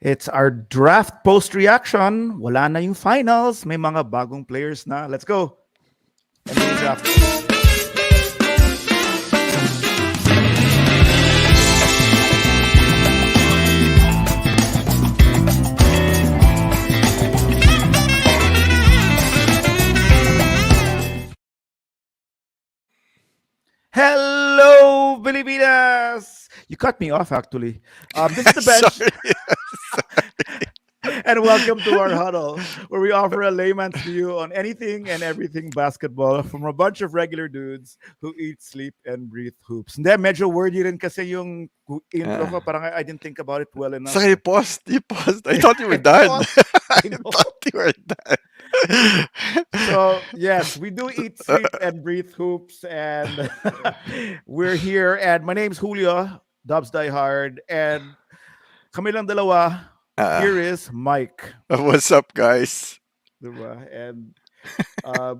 It's our draft post reaction. Wala na yung finals. May mga bagong players na. Let's go. NBA draft. Hello, Filipinas! You cut me off, actually. This is the bench. Sorry. And welcome to our huddle, where we offer a layman's view on anything and everything basketball from a bunch of regular dudes who eat, sleep, and breathe hoops. Hindi, medyo wordy rin kasi yung intro ko. Ah. Parang I didn't think about it well enough. Saka you paused. You paused. I thought you were done. I I know. thought you were done. So, yes, we do eat, sleep, and breathe hoops. And we're here. And my name's Julio, Dubs Die Hard. And kami lang dalawa. Ah, Here is Mike. what's up, guys? Diba? And uh,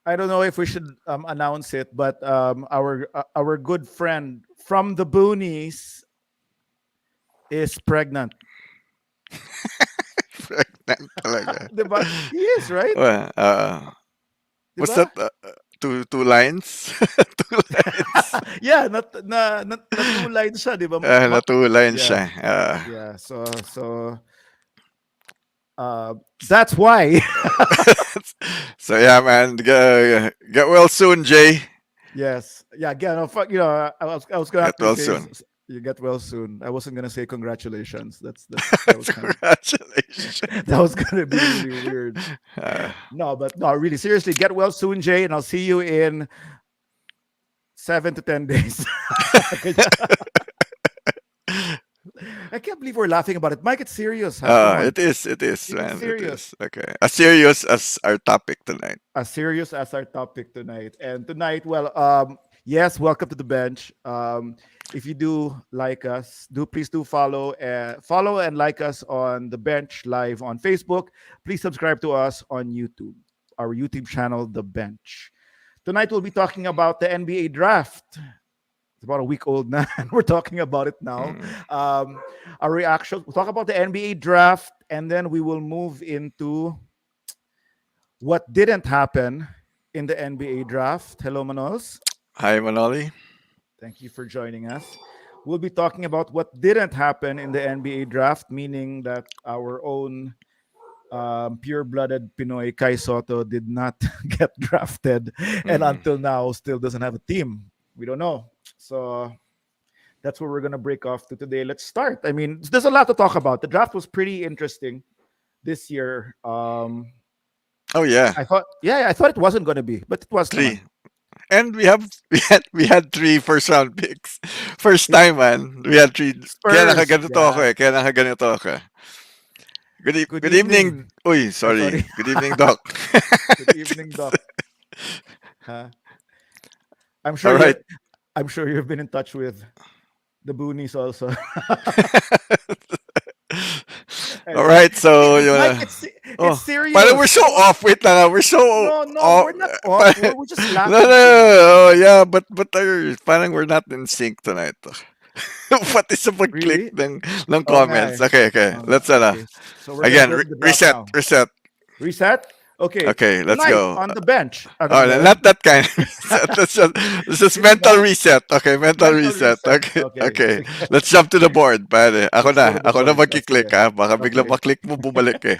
I don't know if we should announce it, but our good friend from the boonies is pregnant. Pregnant talaga. Diba? He is, right? Well, what's Diba? that? Two lines? Two lines. Yeah, na two lines siya, diba? Na two lines Yeah, siya. yeah. So that's why. So yeah, man. Get well soon, Jay. Yes. Yeah, again, I was gonna Get actually well say soon. you get well soon. I wasn't gonna say congratulations. That was kind of Congratulations. that was gonna be really weird. Uh, No, but no, really, seriously, get well soon, Jay, and I'll see you in 7 to 10 days. I can't believe we're laughing about it. Mike, it's serious. Huh? Come on. it is, It's man. It serious. is. Okay. As serious as our topic tonight. As serious as our topic tonight. And tonight, well, yes, welcome to the bench. If you do like us, please do follow and like us on the bench live on Facebook. Please subscribe to us on YouTube, our YouTube channel, The Bench. Tonight we'll be talking about the NBA draft. It's about a week old now, and we're talking about it now. Mm. Um, our reaction. We'll talk about the NBA draft, and then we will move into what didn't happen in the NBA draft. Hello, Manos. Hi, Manoli. Thank you for joining us. We'll be talking about what didn't happen in the NBA draft, meaning that our own pure-blooded Pinoy Kai Soto did not get drafted, and Mm. until now still doesn't have a team. We don't know. So that's what we're gonna break off to today. Let's start. I mean, there's a lot to talk about. The draft was pretty interesting this year. Oh yeah, I thought it wasn't gonna be, but it was naman. three. And we had three first round picks. First time, man. We had three. Kaya Spurs. nakaganito ako Yeah. eh. Kaya nakaganito ako. Good Good evening. evening. Uy, Oh, sorry. sorry. Good evening, Doc. Good evening, Doc. Huh? I'm All sure you. right. I'm sure you've been in touch with the boonies also. All Anyway, right. So you Mike, wanna? it's Oh, parang we're serious. so off. Wait lang. We're so No, off. we're not off. We're just No, no, laughing too much. oh, yeah, but parang we're not in sync tonight. Pati sa pag-click Really? ng Oh, nga comments. eh. Okay, okay. Oh, nga. Let's Okay. So we're gonna again go to the draft reset, now. reset. Reset. Okay. Okay, let's Tonight go. on the bench. Oh, not that kind of reset. Let's just Hindi mental ba? reset. Okay, mental Mental reset. reset. Okay, Okay. okay. Sige. Let's jump to the board, pare. Ako Let's go to na. the Ako na board. Oh, magki-click sige. ha. Baka bigla Okay. pa-click mo, bumalik eh.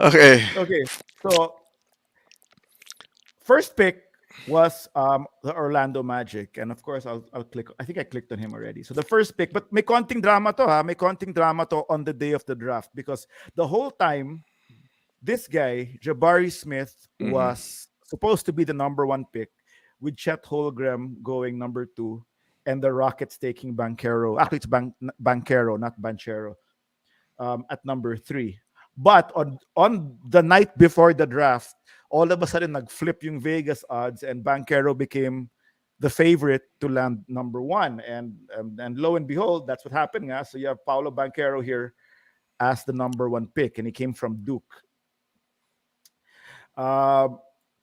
Okay. Okay. So first pick was the Orlando Magic, and of course I'll click. I think I clicked on him already. So the first pick, but may konting drama to ha. May konting drama to on the day of the draft because the whole time this guy Jabari Smith Mhm. was supposed to be the number one pick, with Chet Holmgren going number two, and the Rockets taking Banquero. Actually, it's Banquero, not Banchero, at number three. But on the night before the draft, all of a sudden nag-flip yung Vegas odds and Banquero became the favorite to land number one. And lo and behold, that's what happened. Nga. So you have Paulo Banquero here as the number one pick, and he came from Duke. Uh,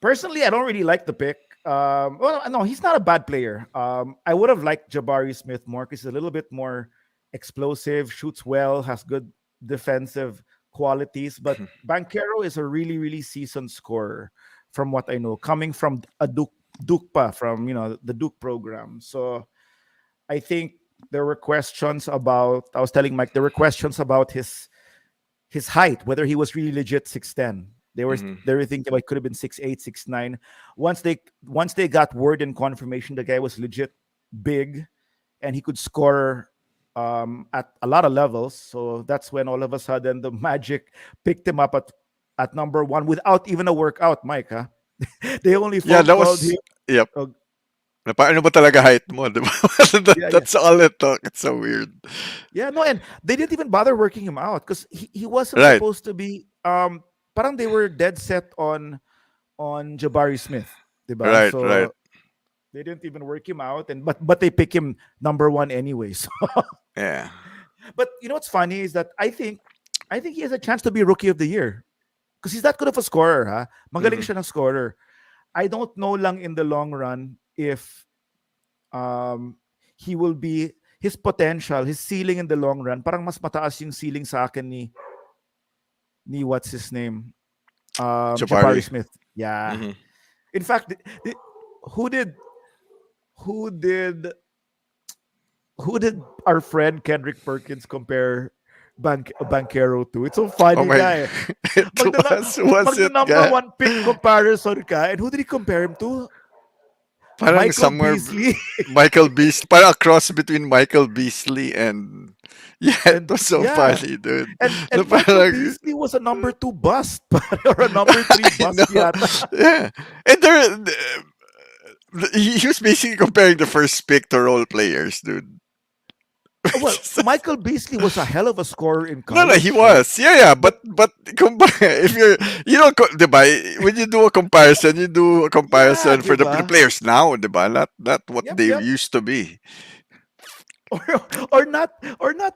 Personally, I don't really like the pick. Well, no, he's not a bad player. I would have liked Jabari Smith more because he's a little bit more explosive, shoots well, has good defensive qualities. But Banquero is a really, really seasoned scorer, from what I know, coming from a Duke from the Duke program. So I think there were questions about. I was telling Mike there were questions about his height, whether he was really legit 6'10". They were Hmm. they were thinking about it could have been 6'8", 6'9". Once they got word and confirmation the guy was legit big and he could score at a lot of levels. So that's when all of a sudden the Magic picked him up at number one without even a workout, Mike. Huh? They only Yeah, phone that called him. was. Yep. Oh, Na paano ba talaga height mo, 'di ba? yeah, yeah. That's all it took. It's so weird. Yeah, no, and they didn't even bother working him out because he wasn't Right, supposed to be parang they were dead set on Jabari Smith, 'di ba? right, right. So they didn't even work him out and but they pick him number 1 anyways. Yeah. But you know what's funny is that I think he has a chance to be rookie of the year because he's that good of a scorer, ha. Magaling Mhm. siya ng scorer. I don't know lang in the long run if um he will be his potential, his ceiling in the long run, parang mas mataas yung ceiling sa akin ni what's his name? Jabari Jabari. Smith. Yeah. Mhm. In fact, who did who did who did our friend Kendrick Perkins compare Banquero to? It's so Oh funny, my guy. it was Magda it number guy? one pick comparison ka. And who did he compare him to? Parang Michael somewhere Beasley. Michael Beasley, parang a cross between Michael Beasley and yeah, it And was so yeah. funny, dude. And Na Michael parang Beasley was a number two bust or a number three I bust know. yata. Yeah. And he was basically comparing the first pick to role players, dude. Well, Michael Beasley was a hell of a scorer in No, no, he college, right? was. Yeah, yeah, But but if you're you know, diba, when you do a comparison, you do a yeah, comparison for the 'di ba? players now, diba? Not what Yep, they yep. used to be. Or or not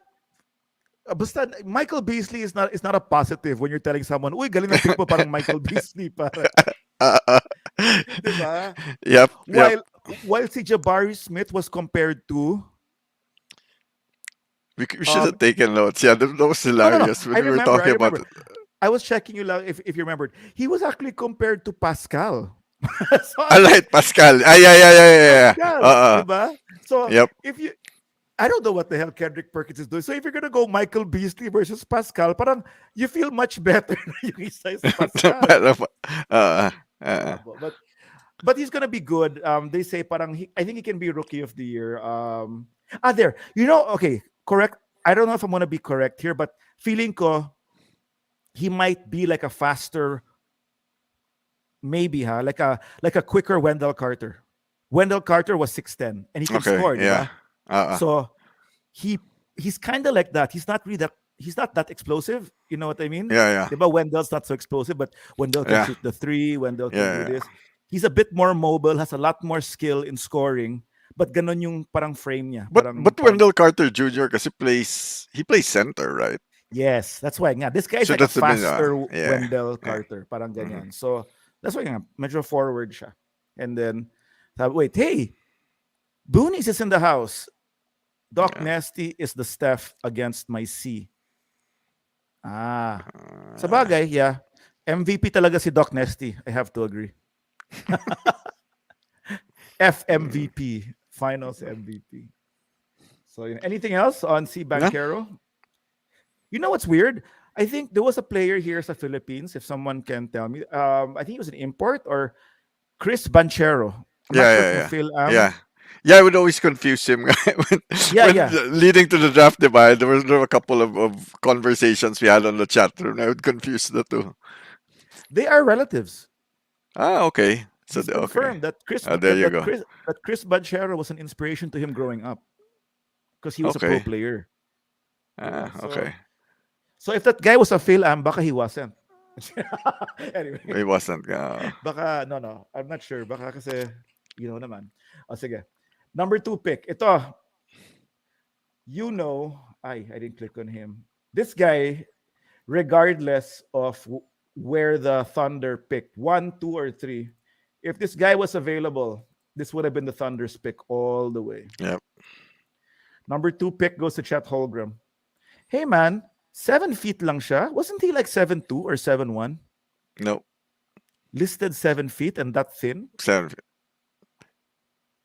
basta Michael Beasley is not a positive when you're telling someone, "Uy, galing ng pick mo parang Michael Beasley para." Uh, uh, 'Di ba? yep, yep. While si Jabari Smith was compared to We should um have taken notes. Yeah, that was no, no, no. hilarious when I we were remember. I talking about remember. it. I was checking you lang if you remembered. He was actually compared to Pascal. So I I mean, like Pascal. Ah, yeah, yeah, yeah, yeah, yeah. Pascal, 'di ba? So Yep. if you I don't know what the hell Kendrick Perkins is doing. So if you're gonna go Michael Beasley versus Pascal, parang you feel much better na yung isa is Pascal. Para uh, Yeah, uh, but he's gonna be good. They say parang I think he can be rookie of the year. There. Okay, correct. I don't know if I'm gonna be correct here, but feeling ko he might be like a faster, maybe like a quicker Wendell Carter. Wendell Carter was 6'10" and he can okay, score, yeah. diba? Uh, So he he's kind of like that. He's not that explosive. You know what I mean? yeah, yeah, Diba? Wendell's not so explosive, but Wendell can yeah, shoot the three. Wendell can do yeah, yeah. this. He's a bit more mobile, has a lot more skill in scoring. But ganon yung parang frame niya. But Parang Wendell Carter Jr. because he plays center, right? yes, that's why nga. This guy is So like a that's the been faster yeah, Wendell yeah. Carter. Parang Hmm. ganyan. So that's why nga, medyo forward siya. And then, wait, hey, Boonies is in the house. Doc Yeah. Nasty is the Steph against my C. Ah. Sa Uh, bagay, yeah. MVP talaga si Doc Nasty. I have to agree. mm, FMVP. Finals MVP. So, anything else on C no, Banquero? You know what's weird? I think there was a player here sa Philippines, if someone can tell me. I think it was an import or Chris Banchero. I'm not yeah, sure yeah, kung yeah, Phil yeah. Am. Yeah, I would always confuse him when, Yeah, when yeah. leading to the draft divide. There were a couple of conversations we had on the chat room. I would confuse the two. They are relatives. Ah, okay. So He's okay. confirmed that There you go. Chris Banchero was an inspiration to him growing up because he was a pro Okay. player. Diba? Ah, So okay. so if that guy was a Phil Am, baka he wasn't. Anyway, It wasn't. baka no, I'm not sure. Baka kasi naman. O sige. Number 2 pick. Ito, I didn't click on him. This guy, regardless of where the Thunder picked, 1, 2, or 3, If this guy was available, this would have been the Thunder's pick all the way. Yep. Number 2 pick goes to Chet Holmgren. Hey man, 7 feet lang siya. Wasn't he like 7'2" or 7'1"? No. Listed 7 feet and that thin? Seven.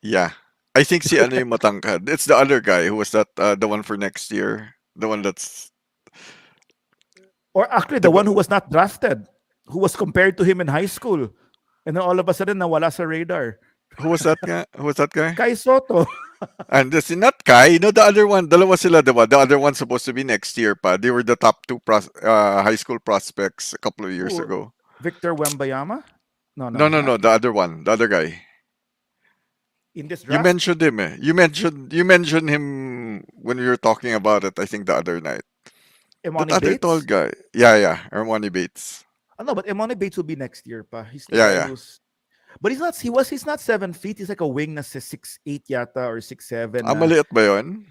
Yeah. I think si ano yung matangkad. It's the other guy who was that the one for next year. The one that's Or actually, the one who was not drafted, who was compared to him in high school. And then all of a sudden, nawala sa radar. who was that guy? Who was that guy? Kai Soto. And this not Kai, the other one. Dalawa sila, diba? The other one's supposed to be next year pa. They were the top two high school prospects a couple of years Who? ago. Victor Wembayama? No, No, not the other one, the other guy. in this You draft. mentioned him. You mentioned him when we were talking about it. I think the other night. Emoni That other Bates? tall guy. Yeah, Armani Bates. No, but Emoni Bates will be next year pa. He's the Yeah, guy yeah. who's... But he's not 7 feet. He's like a wing na 6'8" yata or 6'7". Maliit ba yun?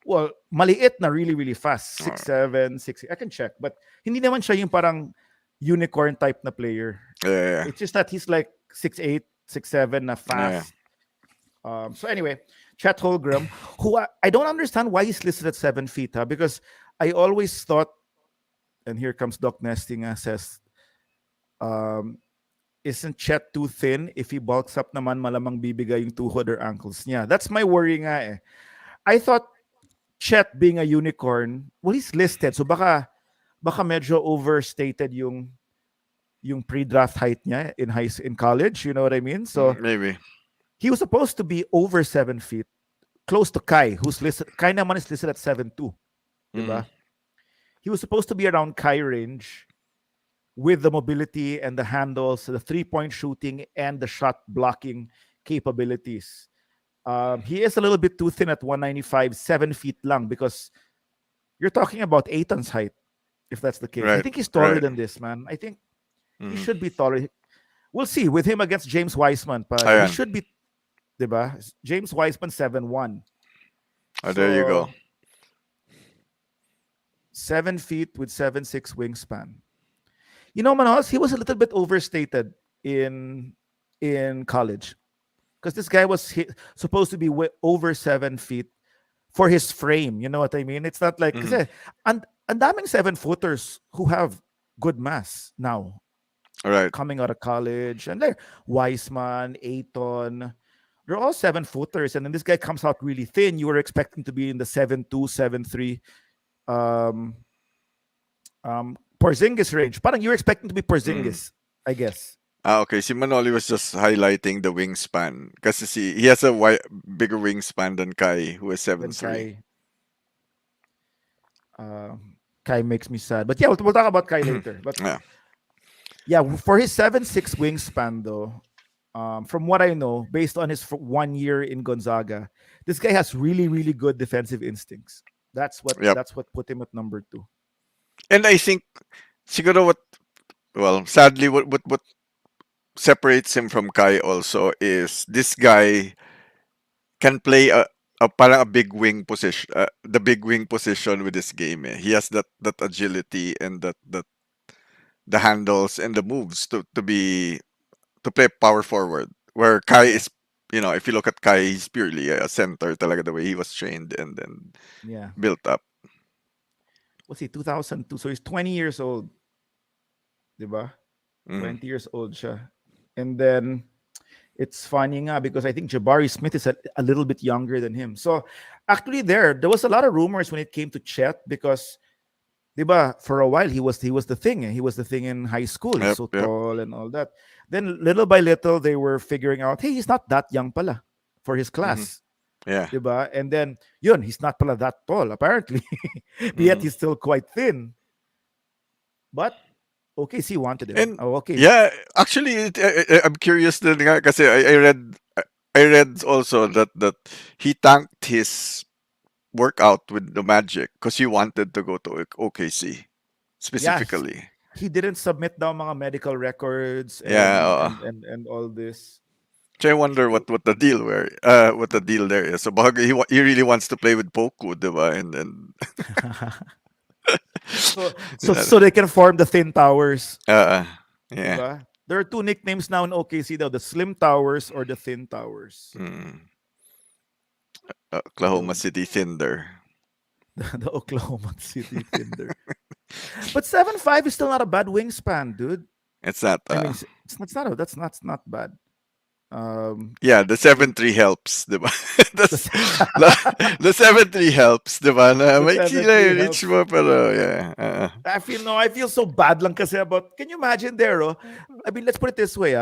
Well, maliit na really, really fast. Alright. 6'7", 6. I can check. But hindi naman siya yung parang unicorn type na player. Yeah. It's just that he's like 6'8", 6'7" na fast. So anyway, Chet Holmgren, who I don't understand why he's listed at 7 feet, because I always thought, and here comes Doc Nesting says, isn't Chet too thin? If he bulks up naman, malamang bibigay yung tuhod or ankles niya. That's my worry nga eh. I thought Chet being a unicorn, well, he's listed. So baka medyo overstated yung pre-draft height niya in college. You know what I mean? So Maybe. he was supposed to be over 7 feet, close to Kai, who's listed. Kai naman is listed at 7'2". Diba? He was supposed to be around Kai range with the mobility and the handles, the 3-point shooting, and the shot blocking capabilities. He is a little bit too thin at 195, 7 feet lang, because you're talking about Aiton's height, if that's the case. I Right, think he's taller right. than this, man. I think he should be taller. We'll see with him against James Wiseman. But Ayan. he should be, diba? James Wiseman 7'1". There you go. 7 feet with 7'6" wingspan. You know, Manolas, he was a little bit overstated in college, because this guy was supposed to be over 7 feet for his frame. You know what I mean? It's not like kasi and daming 7-footers who have good mass now Right. coming out of college, and they're Wiseman, Aiton. They're all 7-footers, and then this guy comes out really thin. You were expecting to be in the 7'2", 7'3". Porzingis range. Parang you were expecting to be Porzingis, I guess. Okay. Si Manoli was just highlighting the wingspan. Kasi he has a bigger wingspan than Kai, who is Then 7'3". Kai makes me sad. But yeah, we'll talk about Kai later. But Yeah. yeah, for his 7'6" wingspan though, from what I know, based on his 1 year in Gonzaga, this guy has really, really good defensive instincts. That's what Yep. put him at number 2. And I think siguro sadly what separates him from Kai also is this guy can play a parang a big wing position, the big wing position with this game. He has that agility and that the handles and the moves to play power forward. Where Kai is, if you look at Kai, he's purely a center talaga the way he was trained and then Yeah. built up. What's he, 2002? So he's 20 years old. Diba? Mm. 20 years old siya. And then it's funny nga because I think Jabari Smith is a little bit younger than him. So actually there was a lot of rumors when it came to Chet because diba, for a while he was the thing. He was the thing in high school. He's so Yep. tall and all that. Then little by little they were figuring out, hey, he's not that young pala for his class. Yeah. Diba? And then yun, he's not pala that tall apparently. Yet he's still quite thin. But OKC wanted him. And okay. yeah, actually, I'm curious din nga kasi I read also that he tanked his workout with the Magic because he wanted to go to OKC specifically. He didn't submit daw mga medical records and, Yeah, and all this. So I wonder what the deal what the deal there is. So baka he really wants to play with Poku, diba? And then So they can form the thin towers. yeah. Diba? There are two nicknames now in OKC though: the Slim Towers or the Thin Towers. Mm. Oklahoma Dude, City Thunder. the Oklahoma City Thunder. But 7'5" is still not a bad wingspan, dude. It's not. I mean, it's not a, that's not bad. Um, Yeah, the the 7-3 helps, diba? the, That's, the 7-3 helps, diba? Na the maiksi lang 7'3" yung reach helps. mo, pero yeah. I feel so bad lang kasi about. Can you imagine there? Oh? I mean, let's put it this way.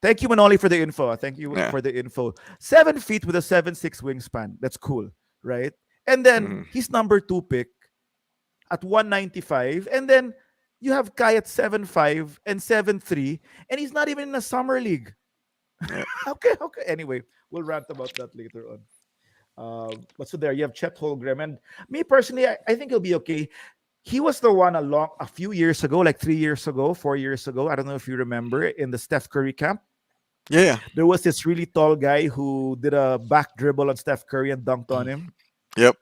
Thank you, Manoli, for the info. Thank you Yeah. for the info. 7 feet with a 7'6" wingspan. That's cool, right? And then Mhm. he's number two pick at 195. And then you have Kai at 7'5" and 7'3", and he's not even in a summer league. Yeah. Okay. Anyway, we'll rant about that later on. But so there you have Chet Holmgren, and me personally, I think he'll be okay. He was the one a few years ago, like 3 years ago, 4 years ago. I don't know if you remember in the Steph Curry camp. Yeah. There was this really tall guy who did a back dribble on Steph Curry and dunked on him. Yep.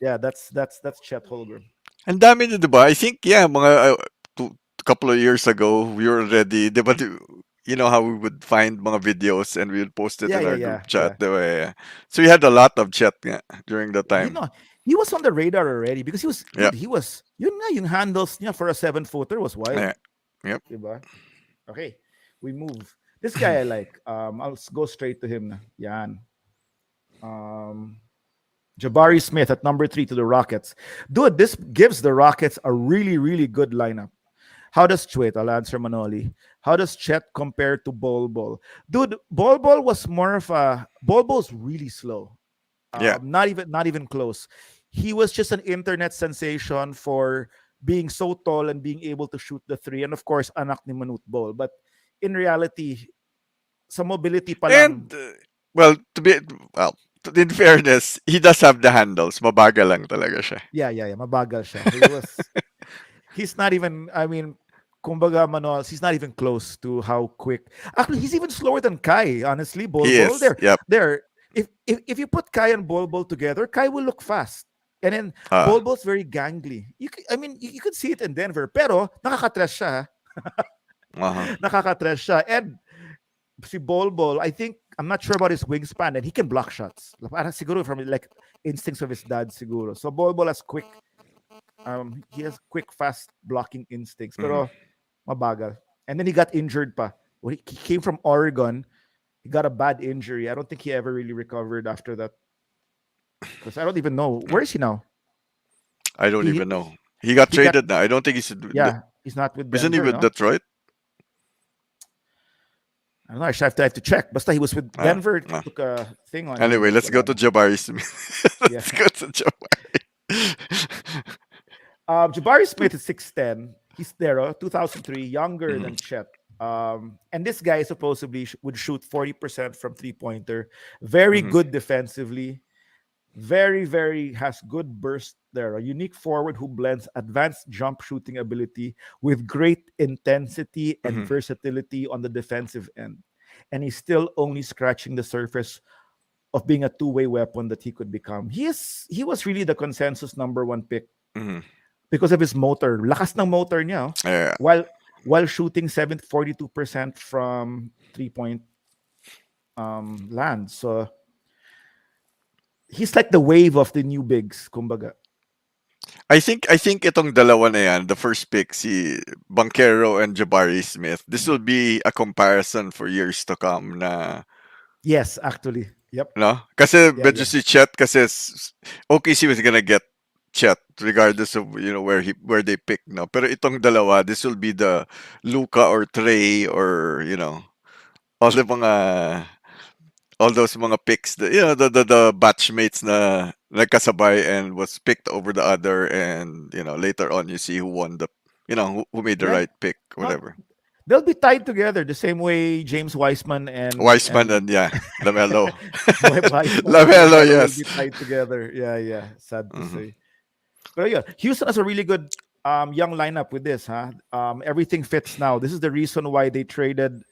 Yeah, that's Chet Holmgren. Ang dami na, diba? I think, yeah, mga couple of years ago, we were already, diba, you know how we would find mga videos and we would post it Yeah, in yeah, our yeah, group chat, yeah. diba? Yeah. So we had a lot of chat nga during the You time. know, he was on the radar already because he was, Yeah. dude, he was, yung handles niya for a 7-footer was wild. Yeah. Yep. Diba? Okay, we move. This guy I like. I'll go straight to him na. Yan. Jabari Smith at number 3 to the Rockets. Dude, this gives the Rockets a really, really good lineup. How does Chet? I'll answer Manoli. How does Chet compare to Bol Bol? Dude, Bol Bol was more of a Bol Bol's really slow. Yeah. Not even close. He was just an internet sensation for being so tall and being able to shoot the three. And of course, anak ni Manute Bol. But in reality, sa mobility pa lang, And, well, in fairness, he does have the handles. Mabagal lang talaga siya. yeah, mabagal siya. He's not even, I mean, kumbaga Manoel, he's not even close to how quick. Actually, he's even slower than Kai, honestly. Bol He Bol. is. Yep. There. If you put Kai and Bol Bol together, Kai will look fast. And then Bol Ah, Bol's very gangly. I mean, you could see it in Denver. Pero nakakatres siya. uh-huh. Nakakatres siya. And si Bol Bol, I think, I'm not sure about his wingspan, and he can block shots. Parang siguro from like instincts of his dad siguro. So Bol Bol has he has quick, fast blocking instincts. Mhm. Pero mabagal. And then he got injured pa. When he came from Oregon, he got a bad injury. I don't think he ever really recovered after that. Because I don't even know. Where is he now? I don't He, even he, know. He got he got, traded now. I don't think he's. yeah, he's not with Isn't he Denver, with no? Detroit? I don't know. I have to check. Basta he was with Ah, Denver. ah. Took a thing on him. Anyway, let's go Wala to na. Jabari Smith. Yeah. Let's go to Jabari. Jabari Smith is 6'10". He's there, 2003, younger Mhm. than Chet. And this guy supposedly would shoot 40% from three-pointer. Very Mhm. good defensively. Very, very has good burst there. A unique forward who blends advanced jump shooting ability with great intensity and Mhm. versatility on the defensive end. And he's still only scratching the surface of being a two-way weapon that he could become. He was really the consensus number one pick Mhm. because of his motor. Lakas ng motor niya. Yeah. While shooting 42% from 3-point land. So he's like the wave of the new bigs, kumbaga. I think itong dalawa na yan, the first pick, si Banchero and Jabari Smith, this will be a comparison for years to come na, Yes, actually. Yep. no? Kasi Yeah, medyo yeah. si Chet, kasi OKC was gonna get Chet regardless of, where they pick, no? Pero itong dalawa, this will be the Luka or Trey or, all the mga all those mga picks, the batchmates na nagkasabay and was picked over the other, and later on you see who won who made the Yeah. right pick, No, whatever. they'll be tied together the same way James Wiseman Weissman and and yeah, Lamelo. Wiseman and Lamelo, Lamelo will yes. be tied together. Yeah. Sad to Mhm. say. But yeah, Houston has a really good young lineup with this, huh? Everything fits now. This is the reason why they traded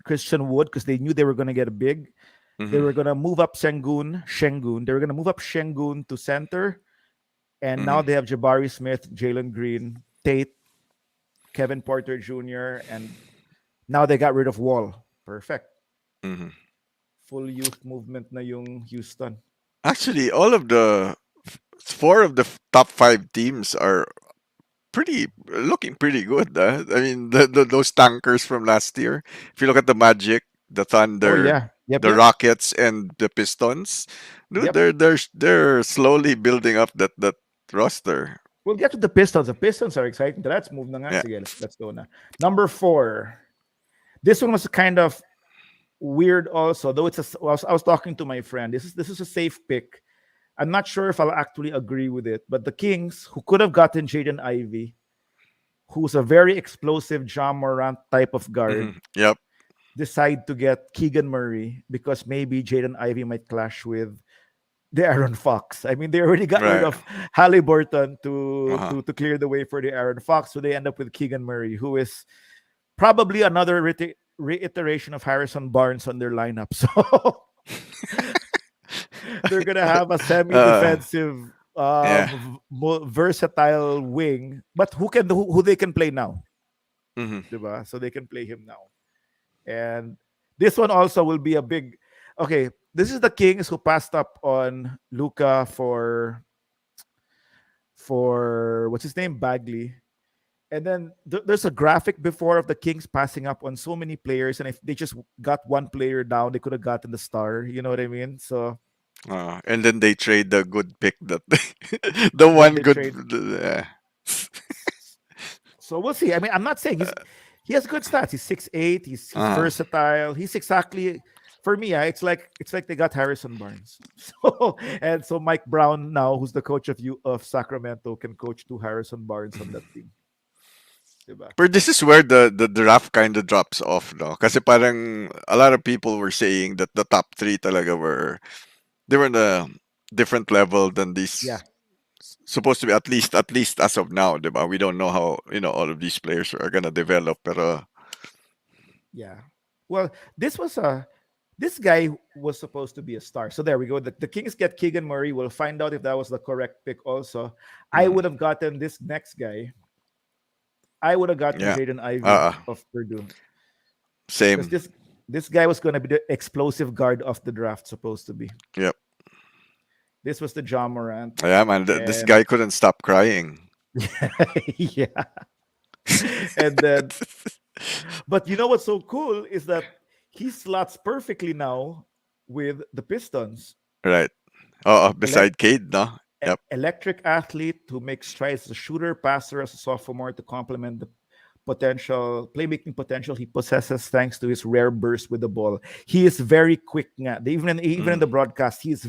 Christian Wood, because they knew they were going to get a big. They Mhm. were going to move up Shengun. They were going to move up Shengun to center. And now Mhm. they have Jabari Smith, Jalen Green, Tate. Kevin Porter Jr., and now they got rid of Wall. Perfect. Mhm. Full youth movement na yung Houston. Actually, all of the four of the top five teams are pretty looking pretty good. I mean, those tankers from last year. If you look at the Magic, the Oh Thunder, yeah. Yep, the yep. Rockets, and the Pistons, dude, Yep. they're slowly building up that roster. We'll get to the Pistons. The Pistons are exciting. Let's move na nga. Yeah. Sige, let's go na. Number 4. This one was kind of weird also, though I was talking to my friend. This is a safe pick. I'm not sure if I'll actually agree with it, but the Kings, who could have gotten Jaden Ivey, who's a very explosive John Morant type of guard, Yep. decide to get Keegan Murray because maybe Jaden Ivey might clash with the Aaron Fox. I mean, they already got rid Right. of Halliburton to, Uh-huh. to to clear the way for the Aaron Fox, so they end up with Keegan Murray, who is probably another reiteration of Harrison Barnes on their lineup. So they're gonna have a Uh, semi-defensive, yeah. versatile wing, but who they can play now, hmm diba? So they can play him now. And this one also will be a big. Okay, this is the Kings who passed up on Luca for what's his name, Bagley. And then there's a graphic before of the Kings passing up on so many players, and if they just got one player down, they could have gotten the star. You know what I mean? So and then they trade the good pick that the then one they good. trade. Yeah. So we'll see. I mean, I'm not saying he has good stats. He's 6'8". He's Uh, versatile. He's exactly for me. It's like they got Harrison Barnes. So Mike Brown now, who's the coach of Sacramento, can coach two Harrison Barnes on that team. Diba? but this is where the draft kind of drops off, no? Kasi parang a lot of people were saying that the top three talaga they were in a different level than Yeah, these supposed to be at least as of now, diba? We don't know how all of these players are gonna develop, pero yeah. Well, this guy was supposed to be a star. So there we go. The Kings get Keegan Murray. We'll find out if that was the correct pick. Also, I mhm, would have gotten this next guy. I would have gotten yeah, Jaden Ivey uh, of Purdue because same, this guy was going to be the explosive guard of the draft, supposed to be. yep, This was the John Morant, yeah, man. This and guy couldn't stop crying. yeah, and then, but you know what's so cool is that he slots perfectly now with the Pistons. Right. Oh, Elect, beside Cade, no? Yep. electric athlete who makes strides as a shooter, passer as a sophomore to complement the potential playmaking potential he possesses thanks to his rare burst with the ball. He is very quick nga. Even in the Mm. broadcast, his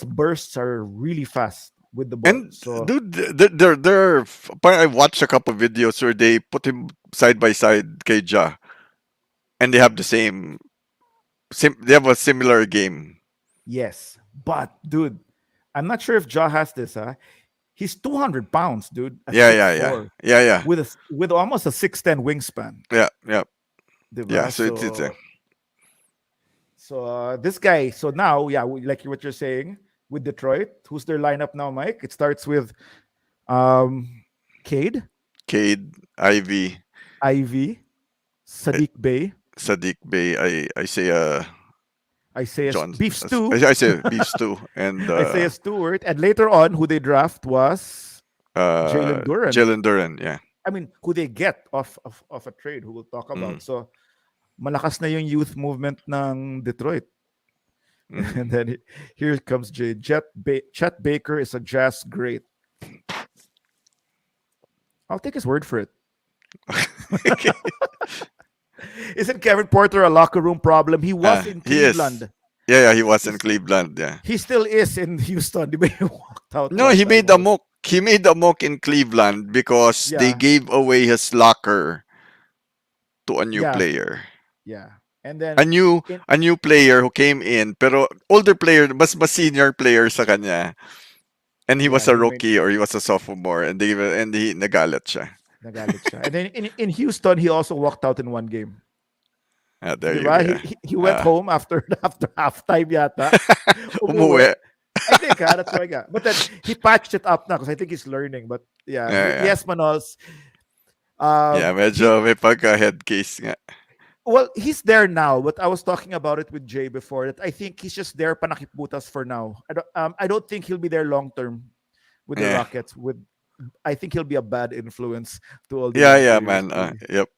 bursts are really fast with the ball. And So dude, I watched a couple videos where they put him side by side kay Ja, and they have the they have a similar game. yes, but dude, I'm not sure if Ja has this. He's 200 pounds, dude, at Yeah, six yeah, yeah, four, yeah, yeah, with almost a 6'10" wingspan. yeah, yeah, yeah. Diba? So it's So this guy, so now, yeah, like what you're saying with Detroit, who's their lineup now, Mike? It starts with Cade, Cade, Ivy, Ivy, eh, Sadiq Bey, Sadiq Bey. I say Isaiah John. Beef Stew, I say Beef Stew and Isaiah Stewart, and later on, who they draft was Jalen Duran. Jalen Duran. Yeah. I mean, who they get off a trade, who we'll talk Mm, about. So malakas na yung youth movement ng Detroit. mhm. And then here comes Chet Baker is a jazz great. I'll take his word for it. Isn't Kevin Porter a locker room problem? He was in He is. Cleveland. Yeah, yeah, he was in He's, Cleveland. Yeah. he still is in Houston. Di ba? He walked out No, one he time made a ago. mock. He made a mock in Cleveland because they Yeah, gave away his locker to a new yeah, player. yeah. And A then new in a new player who came in, pero older player, mas senior player sa kanya. And he yeah, was a he made rookie or he was a sophomore and he nagalit siya. nagalit siya. And then in Houston, he also walked out in one game. There Di you ba? go. He went Ah, home after halftime yata. Umuwi. umuwi. I think that's what I got. But then he patched it up now because I think he's learning. But yeah, Yeah, yeah. yes, Manols. Yeah, He medyo may pagka-head case nga. well, he's there now, but I was talking about it with Jay before that I think he's just there panakiputas for now. I don't think he'll be there long term with the Yeah. Rockets. I think he'll be a bad influence to all the Yeah, young yeah, players. man. Yep.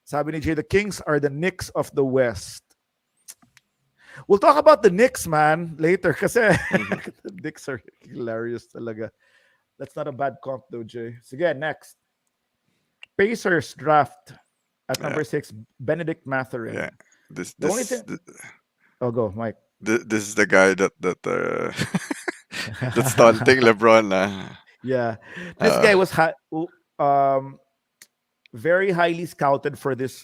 Sabi ni Jay, the Kings are the Knicks of the West. We'll talk about the Knicks, man, later. Kasi Mhm. the Knicks are hilarious talaga. That's not a bad comp though, Jay. So again, next. Pacers draft at Yeah, number 6, Benedict yeah. Matherin. This The only this thing... Oh, go, Mike. this is the guy that that's taunting LeBron. Yeah. This Uh, guy was um very highly scouted for this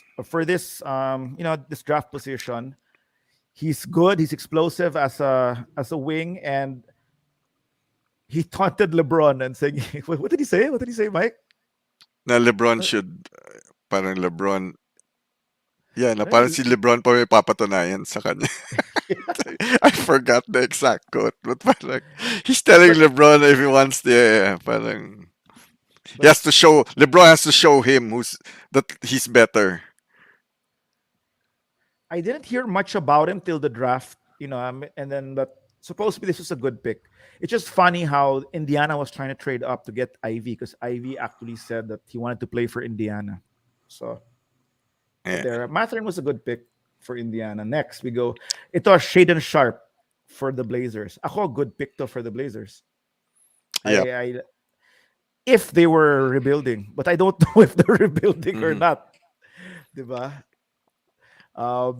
draft position. He's good, he's explosive as a wing, and he taunted LeBron and saying, what did he say? What did he say, Mike? na LeBron Uh, should parang LeBron. Yeah, na eh, parang si LeBron pa may papatunayan sa kanya. I forgot the exact quote, but parang he's telling but LeBron if he wants the parang he but has to show LeBron has to show him that he's better. I didn't hear much about him till the draft, and then but supposedly this was a good pick. It's just funny how Indiana was trying to trade up to get Ivy because Ivy actually said that he wanted to play for Indiana. So Yeah, there, Matherin was a good pick for Indiana. Next we go. Ito Shaden Sharp for the Blazers. Ako good pick to for the Blazers. yep. I if they were rebuilding, but I don't know if they're rebuilding or Hmm. not. Diba?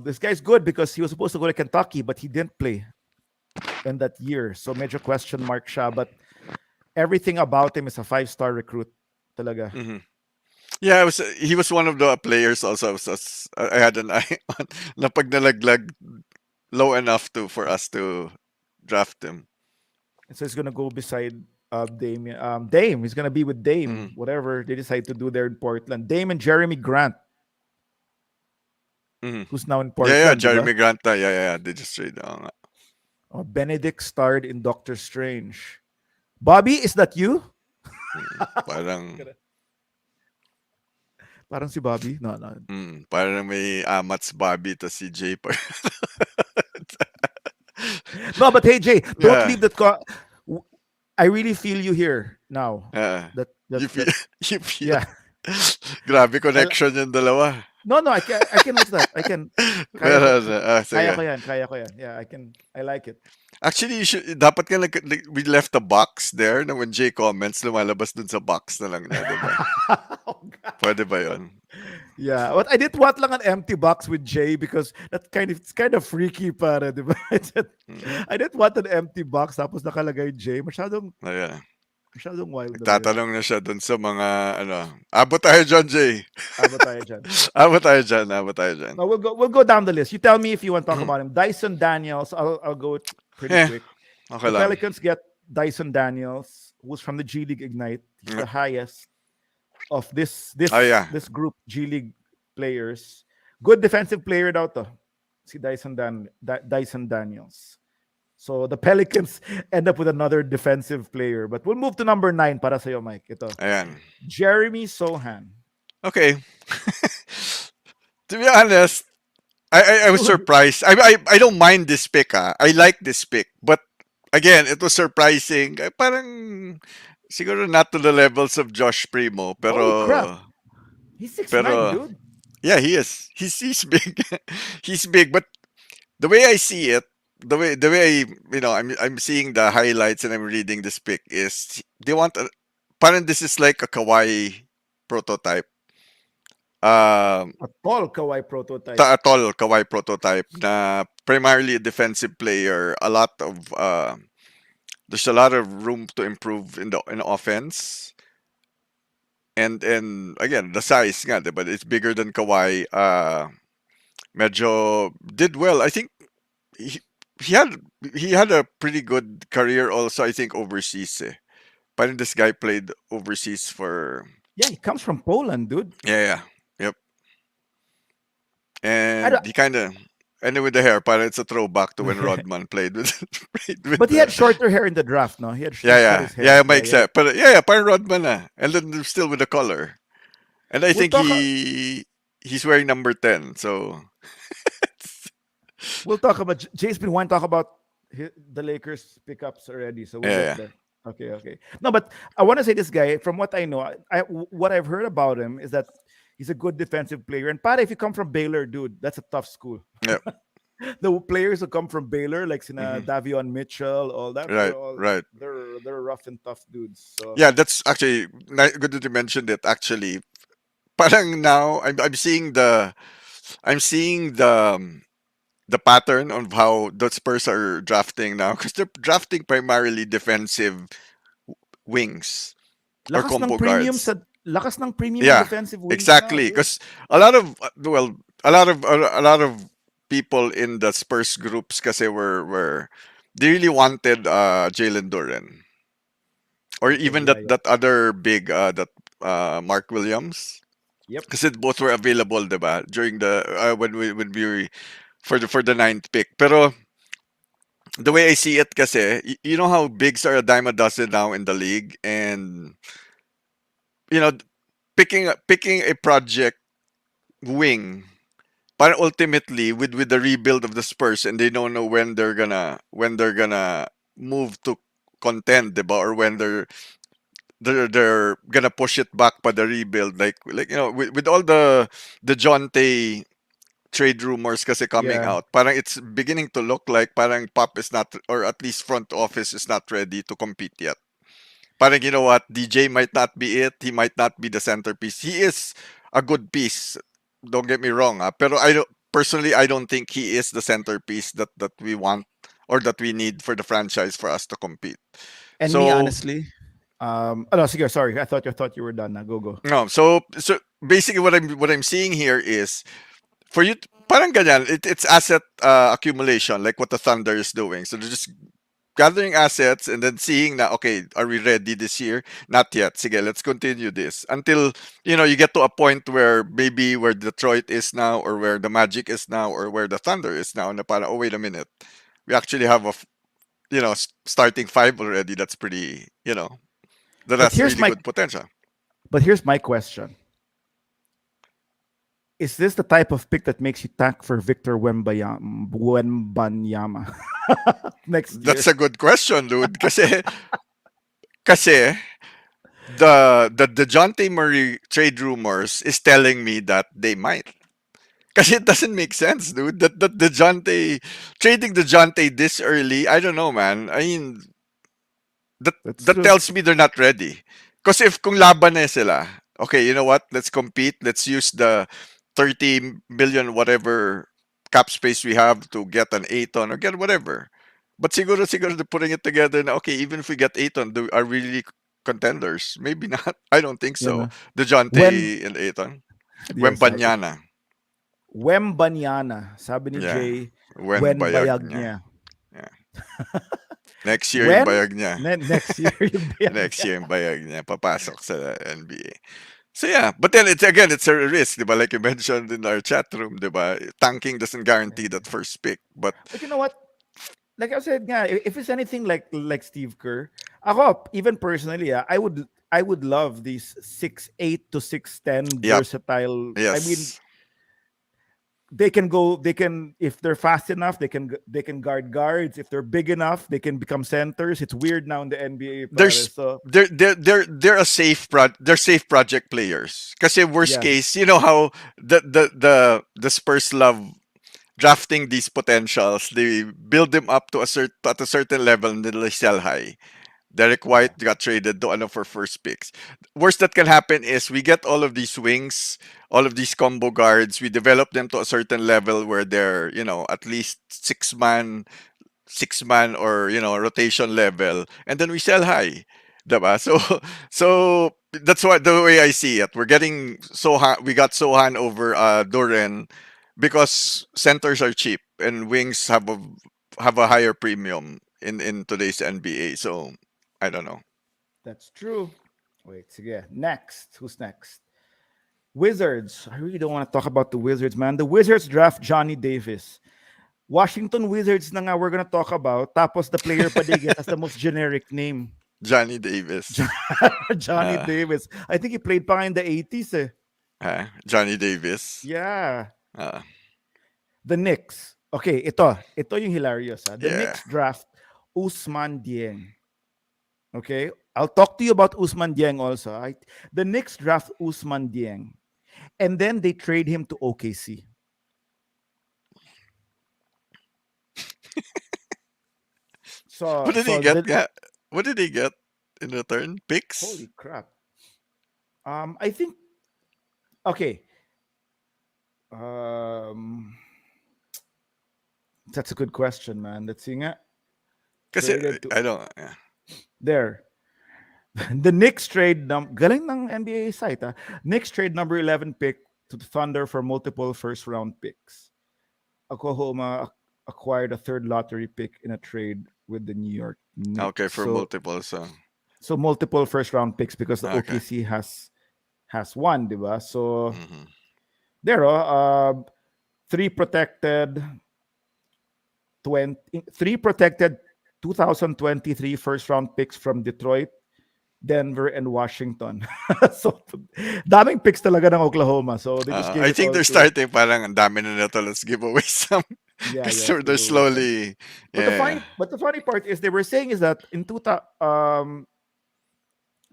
This guy's good because he was supposed to go to Kentucky, but he didn't play in that year. So major question mark siya. But everything about him is a 5-star recruit. Talaga. Hmm. Yeah, he was one of the players also. I had an eye on na pag nalaglag low enough for us to draft him. So he's gonna go beside Dame. Dame. He's gonna be with Dame. Hmm. Whatever they decide to do there in Portland. Dame and Jeremy Grant, Hmm. who's now in Yeah, yeah, Portland, diba? Jeremy Grant. Yeah, yeah, yeah. They just trade. Nga. Benedict starred in Doctor Strange. Bobby, is that you? Parang Parang si Bobby? No, no. parang may Amats Bobby to si Jay pa. No, but hey Jay, don't Yeah. leave that I really feel you here now. Yeah. That You feel, that you feel. yeah. Grabe I, connection yung dalawa. no, no, I can what's that? I can kaya ko Meron. Sige. kaya ko yan. Yeah, I like it. Actually, dapat ka we left a box there na when Jay comments, lumalabas dun sa box na lang niya, diba? Oh, God. Pwede ba yun? Yeah, but I didn't want lang an empty box with Jay because it's kind of freaky para, di ba? I didn't want an empty box tapos nakalagay Jay. Ayan. Masyadong wild na ba yun? Nagtatanong na siya dun sa mga, abot tayo dyan, Jay. Aba tayo dyan. Abot tayo dyan, abot tayo dyan. No, we'll go down the list. You tell me if you want to talk about him. Dyson Daniels, I'll go pretty quick. Okay The lang. Pelicans get Dyson Daniels, who's from the G League Ignite. He's the highest of this Oh, yeah. this group G League players. Good defensive player daw to. Si Dyson Daniels. So the Pelicans end up with another defensive player. But we'll move to number 9 para sa'yo, Mike. Ito. Ayan. Jeremy Sohan. Okay. To be honest, I was surprised. I don't mind this pick. I like this pick, but again, it was surprising. Parang siguro not to the levels of Josh Primo, pero Holy crap. He's 6'9", pero dude. yeah, he is. He's big. He's big, but the way I see it, the way I'm seeing the highlights and I'm reading this pick is they want parang this is like a Kawhi prototype. A tall Kawhi prototype. Tall Kawhi prototype na primarily a defensive player. There's a lot of room to improve in offense. And again, the size nga, but it's bigger than Kawhi. Medyo did well. I think he had a pretty good career also, I think, overseas. Parang this guy played overseas for Yeah, he comes from Poland, dude. yeah. Yep. I And don't- he kind of and with the hair, parang it's a throwback to when Rodman played with. But he had shorter hair in the draft, no? He had yeah, cut his hair. makes sense. But parang Rodman na. And then still with the color. And I We'll think talk. he's wearing number 10. So We'll talk about. Jay's been wanting to talk about the Lakers pickups already, so we'll yeah, get yeah. there. Okay, okay. No, but I want to say this guy. From what I know, what I've heard about him is that he's a good defensive player. And Para, if you come from Baylor, dude, that's a tough school. Yeah. The players who come from Baylor, like Sina Hmm. Davion Mitchell, all that, Right, right. they're rough and tough dudes. So Yeah, that's actually good that you mentioned it. Actually, parang now I'm seeing the pattern of how the Spurs are drafting now because they're drafting primarily defensive wings or lakas ng combo premium guards. sa lakas ng premium ng Yeah, defensive wings now, exactly. dude. Because a lot of a lot of people in the Spurs groups kasi were they really wanted Jalen Duren or Okay, even yeah, yeah. that other big that Mark Williams Yep. kasi both were available, diba? During the when we for the ninth pick. Pero the way I see it kasi, you know how bigs are a dime a dozen now in the league, and you know picking a project wing, but ultimately with the rebuild of the Spurs, and they don't know when they're gonna move to contend, diba? Or when they're gonna push it back by the rebuild, like with all the Jonte trade rumors kasi coming Yeah. out, parang it's beginning to look like parang Pop is not, or at least front office is not ready to compete yet. Parang, you know what, DJ might not be it. He might not be the centerpiece. He is a good piece. Don't get me wrong, pero I don't think he is the centerpiece that we want or that we need for the franchise for us to compete. And me, So honestly, oh, no, sige, sorry. I thought you were done. Now go. no, so basically what I'm seeing here is for you parang ganyan, it's asset accumulation like what the Thunder is doing. So they're just gathering assets and then seeing that, okay, are we ready this year? Not yet. Sige, let's continue this until you get to a point where maybe where Detroit is now, or where the Magic is now, or where the Thunder is now, na parang, oh, wait a minute, we actually have starting five already. That's pretty, that But has here's really my good potential. but here's my question: is this the type of pick that makes you tank for Victor Wembanyama next That's year? a good question, dude. Kasi the Jonte Murray trade rumors is telling me that they might. Because it doesn't make sense, dude. That the Jonte trading the Jonte this early, I don't know, man. I mean, that That's that true. tells me they're not ready. Because if kung laban na sila, okay, you know what? Let's compete. Let's use the 30 million whatever cap space we have to get an Aiton or get whatever. But siguro they're putting it together na, okay, even if we get Aiton, are we really contenders? Maybe not. I don't think You so. know, The when Jonte and Aiton. yes, Wembanyama. Wembanyana, sabi ni Yeah. Jay, When when bayag bayag niya. niya. Yeah. Next year yung When? bayag niya. Next year yung bayag Next niya. year yung bayag niya papasok sa NBA. So yeah, but then it's a risk, 'di ba? Like you mentioned in our chat room, 'di ba? Tanking doesn't guarantee that first pick, but But you know what? Like I said, nga, if it's anything like Steve Kerr, ako even personally, I would love these 6'8" to 6'10" yep, versatile. I mean, yes. they can if they're fast enough, they can guard guards. If they're big enough, they can become centers. It's weird now in the NBA, pare. There's So they're a they're safe project players. Kasi worst yeah, case, you know how the Spurs love drafting these potentials. They build them up to at a certain level and then they sell high. Derek yeah, White got traded to ano for first picks. Worst that can happen is we get all of these wings, all of these combo guards. We develop them to a certain level where they're at least six man or rotation level, and then we sell high. Diba? So so that's what the way I see it. We got Sohan over Duren because centers are cheap and wings have a higher premium in today's NBA. So I don't know. that's true. Wait, so yeah. Next, who's next? Wizards. I really don't want to talk about the Wizards, man. The Wizards draft Johnny Davis. Washington Wizards na nga we're gonna talk about. Tapos the player pa they get has the most generic name. Johnny Davis. Johnny Uh, Davis. I think he played pa nga in the 80s eh. Johnny Davis. Yeah. Uh, The Knicks. Okay, ito yung hilarious. The yeah. Knicks draft Usman Dieng. Okay, I'll talk to you about Usman Dieng also. The Knicks draft Usman Dieng, and then they trade him to OKC. What So, did he so get? the Yeah. What did he get in return? Picks? holy crap. I think okay. Um, that's a good question, man. Let's see nga. Kasi, Traded to I don't, yeah. there. The Knicks trade galing ng NBA site. Knicks trade number 11 pick to the Thunder for multiple first round picks. Oklahoma acquired a third lottery pick in a trade with the New York Okay, Knicks. for multiple, so. So multiple first round picks because the Okay. OKC has one, diba? So Hmm. there three protected three protected 2023 first round picks from Detroit, Denver, and Washington. So daming picks talaga ng Oklahoma. So they just gave I it think all they're to starting parang ang dami na nito. Let's give away some. yeah, Because yeah, they're giveaways. slowly, But the yeah. funny part is they were saying is that in 2000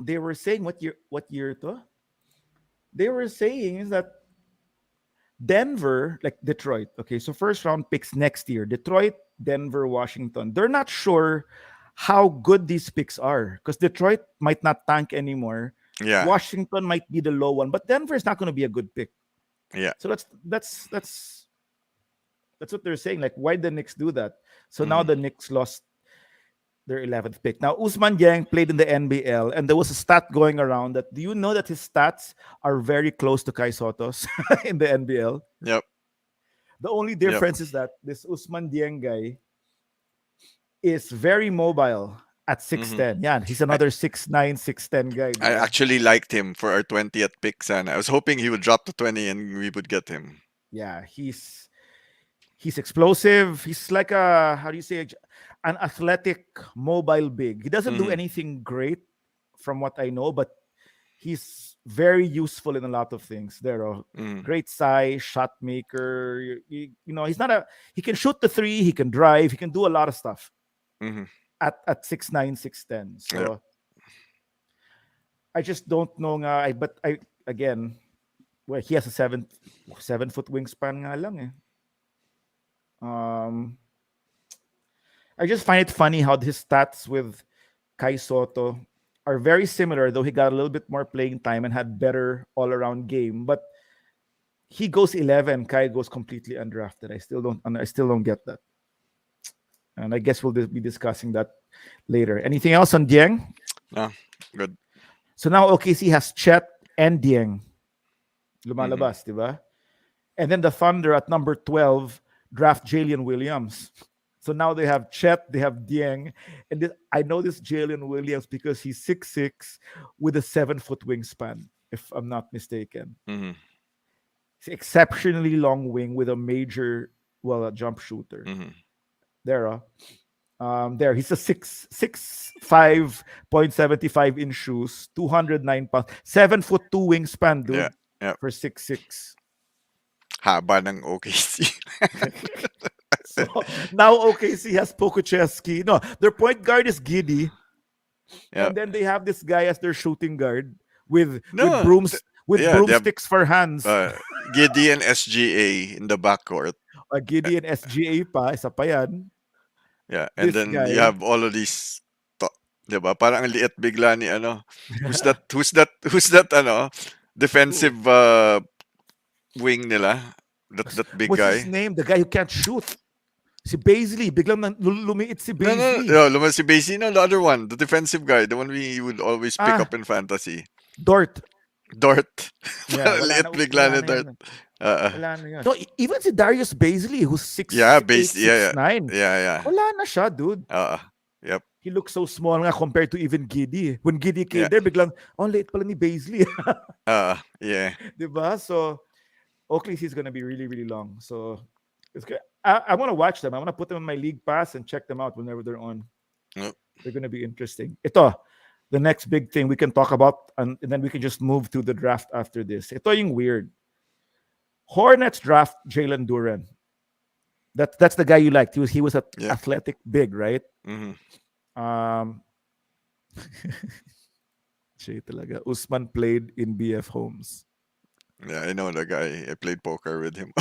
they were saying what year to? They were saying is that Denver, like Detroit, okay, so first round picks next year, Detroit, Denver, Washington. They're not sure how good these picks are because Detroit might not tank anymore. Yeah, Washington might be the low one, but Denver is not going to be a good pick. yeah. So that's what they're saying. Like, why the Knicks do that? So now Hmm. the Knicks lost their 11th pick. Now, Usman Yang played in the NBL, and there was a stat going around that do you know that his stats are very close to Kai Soto's in the NBL? Yep, The only yep. difference is that this Usman Dieng guy is very mobile at Hmm. 6'10. Yeah, he's I, another 6'9, 6'10 guy. I Diba? actually liked him for our 20th pick, Sana. I was hoping he would drop to 20 and we would get him. Yeah, he's explosive. He's like how do you say, an athletic mobile big. He doesn't do Hmm. anything great from what I know, but he's very useful in a lot of things. There are Hmm. great size, shot maker. He's not a. He can shoot the three. He can drive. He can do a lot of stuff Hmm. at 6'9", 6'10". Yep. So I just don't know nga. But I again, well, he has a 7 foot wingspan nga lang eh. Um, I just find it funny how his stats with Kai Soto are very similar, though he got a little bit more playing time and had better all-around game. But he goes 11, Kai goes completely undrafted. I still don't get that. And I guess we'll be discussing that later. Anything else on Dieng? No, good. So now OKC has Chet and Dieng. Hmm. Lumalabas, di ba? And then the Thunder at number 12 draft Jalen Williams. So now they have Chet, they have Dieng, and I know this Jalen Williams because he's 6'6" with a 7 foot wingspan, if I'm not mistaken. Hmm. He's exceptionally long wing with a major, well, a jump shooter. Hmm. There, there he's a 6'5" in shoes, 209 pounds, 7'2" wingspan, Yeah, dude, yeah. for 6'6". Haba ng OKC. So now OKC has Pokuchevsky. No, their point guard is Giddy, Yeah. and then they have this guy as their shooting guard with No, yeah, they have broomsticks for hands. uh, Gideon SGA in the backcourt. Giddy and SGA pa, isa pa yan. Yeah, and This then you guy, have all of these, 'di ba? Parang ang liit bigla ni ano. Who's that? Who's that? Who's that? Ano? who- Defensive wing nila. That big what's his guy. name? The guy who can't shoot. Si Baisley. Biglang lumiit si No, no, Baisley. no. Lumabas si Basie. No, the other one, the defensive guy, the one we would always pick Ah, up in fantasy. Dort. Dort. Yeah, Parang liit bigla wala ni na Dort. yan. Wala na yan. No, even si Darius Baisley, who's Yeah, 6'8", yeah, 6'9". yeah, yeah. Wala na siya, dude. Yep. He looks so small nga compared to even Giddy. When Giddy came Yeah. there, biglang, late pala ni Baisley. Yeah. Diba? So, Oakley is going to be really, really long. So, I want to watch them. I want to put them in my league pass and check them out whenever they're on. Yep. They're going to be interesting. Ito, the next big thing we can talk about, and then we can just move to the draft after this. Ito yung weird. Hornets draft Jalen Duren. That's the guy you liked. He was an Yeah. athletic big, right? Hmm. Um, Jay talaga. Usman played in BF Homes. Yeah, I know the guy. I played poker with him.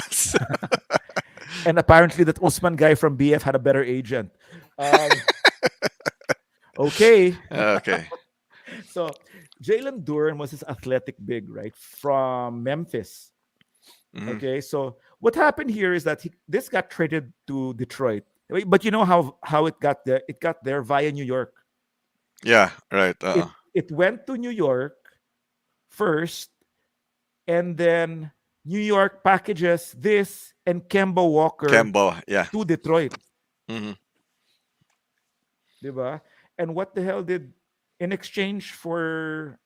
And apparently that Usman guy from BF had a better agent. Um, okay. Okay. So Jalen Duren was this athletic big, right? From Memphis. Hmm. Okay. So what happened here is that this got traded to Detroit. But you know how it got there? It got there via New York. Yeah, right. It went to New York first, and then New York packages this and Kemba Walker Kemba. Yeah. to Detroit. Hmm. Diba? And what the hell did, in exchange for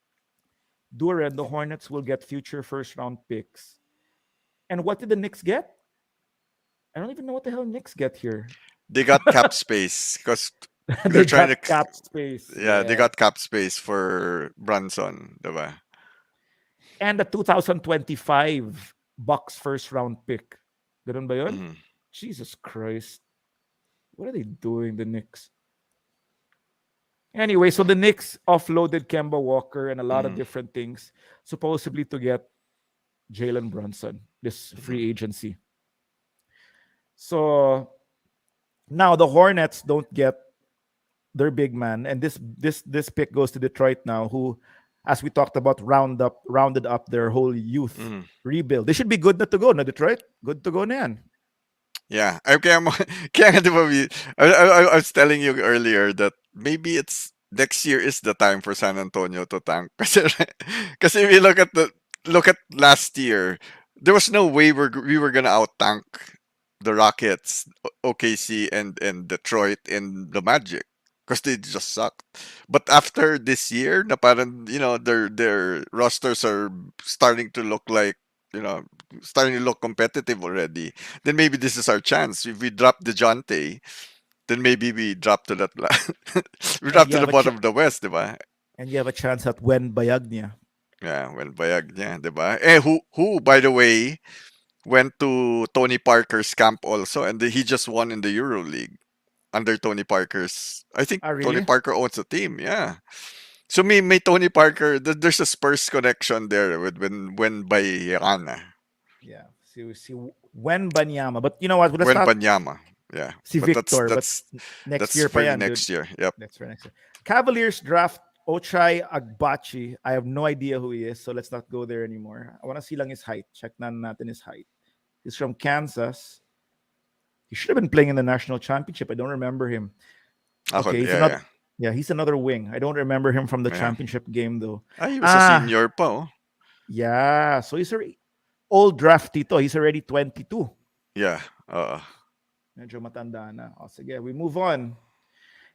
Duran, the Hornets will get future first round picks. And what did the Knicks get? I don't even know what the hell Knicks get here. They got cap space because they're They trying to. got cap space. Yeah, they Yeah. got cap space for Brunson, diba? And the 2025 Bucks first round pick. Ganun ba yun? Hmm. Jesus Christ. What are they doing, the Knicks? Anyway, so the Knicks offloaded Kemba Walker and a lot of Hmm. different things, supposedly to get Jalen Brunson, this free agency. So now the Hornets don't get their big man, and this pick goes to Detroit now, who, as we talked about, rounded up their whole youth Hmm. rebuild. They should be good na to go, na Detroit. Good to go na yan. Yeah. Kaya, kaya nga, diba, I was telling you earlier that maybe it's next year is the time for San Antonio to tank. Kasi if you look at last year, there was no way we were gonna out tank the Rockets, OKC, and Detroit and the Magic because they just sucked. But after this year, na parang, their rosters are starting to look like, you know starting to look competitive already. Then maybe this is our chance. If we drop Dejounte, then maybe we drop to that. We And drop you to the have a bottom of the West, diba? and you have a chance at Wen Bayagnia. Yeah, well, bayag niya, diba? Who, by the way, went to Tony Parker's camp also, and he just won in the EuroLeague under Tony Parker's. I think Ah, Tony really? Parker owns a team. Yeah. So may Tony Parker. There's a Spurs connection there with when by Yana, Yeah. Si Wen Banyama. But you know what? Let's when not Banyama. Yeah, si but that's Victor, but that's next that's year pa for yan, dude. next year. Yep. Next for next year. Cavaliers draft Ochai Agbachi. I have no idea who he is, so let's not go there anymore. I want to see lang his height. Check na natin his height. He's from Kansas. He should have been playing in the national championship. I don't remember him. Ako, Okay, he's yeah, another. yeah, Yeah, he's another wing. I don't remember him from the yeah. championship game though. He was a Ah, senior pa. Oh. yeah. So he's already old draftee to. He's already 22. Yeah. Medyo matanda na. O, sige, we move on.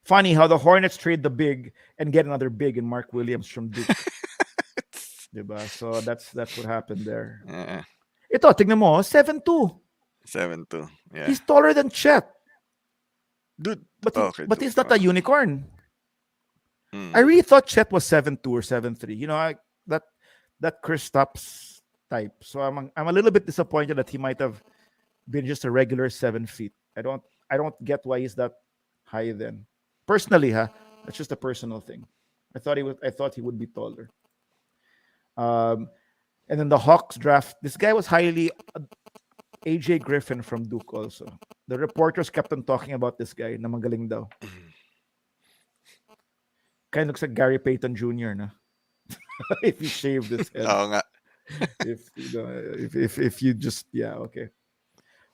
Funny how the Hornets trade the big and get another big in Mark Williams from Duke. Diba? So that's what happened there. Yeah. Ito, tignan mo, 7'2". 7-2. Yeah. He's taller than Chet, Dude. but Okay. but he's not a unicorn. Hmm. I really thought Chet was 7'2" or 7'3". You know, that Kristaps type. So I'm a little bit disappointed that he might have been just a regular 7 feet. I don't get why he's that high then. Personally, that's just a personal thing. I thought he would be taller. And then the Hawks draft. This guy was highly AJ Griffin from Duke also. The reporters kept on talking about this guy na magaling daw. Kind of looks like Gary Payton Jr. na. If he shaved his head. Oo nga. If you just, yeah, okay.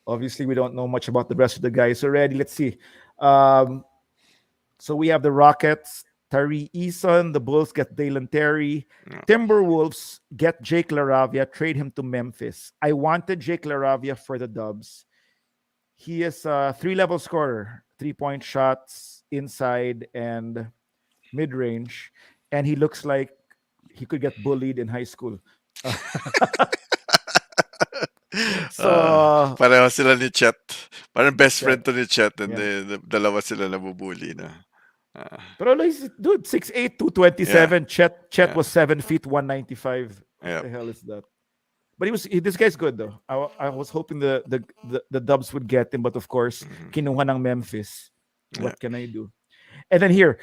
Obviously, we don't know much about the rest of the guys already. Let's see. So we have the Rockets, Tari Eason. The Bulls get Dalen Terry. Yeah. Timberwolves get Jake LaRavia, trade him to Memphis. I wanted Jake LaRavia for the Dubs. He is a 3-level scorer, 3-point shots inside and mid-range, and he looks like he could get bullied in high school. So Pareho sila ni Chet. Parang best Chet, friend to ni Chet and yeah. dalawa sila nabubuli na. Uh, Pero like, dude, 6'8", yeah, 227. Chet yeah, was 7 feet, 195. What yeah. the hell is that? But this guy's good though. I was hoping the Dubs would get him, but of course, Mhm. kinuha ng Memphis. Yeah. What can I do? And then here,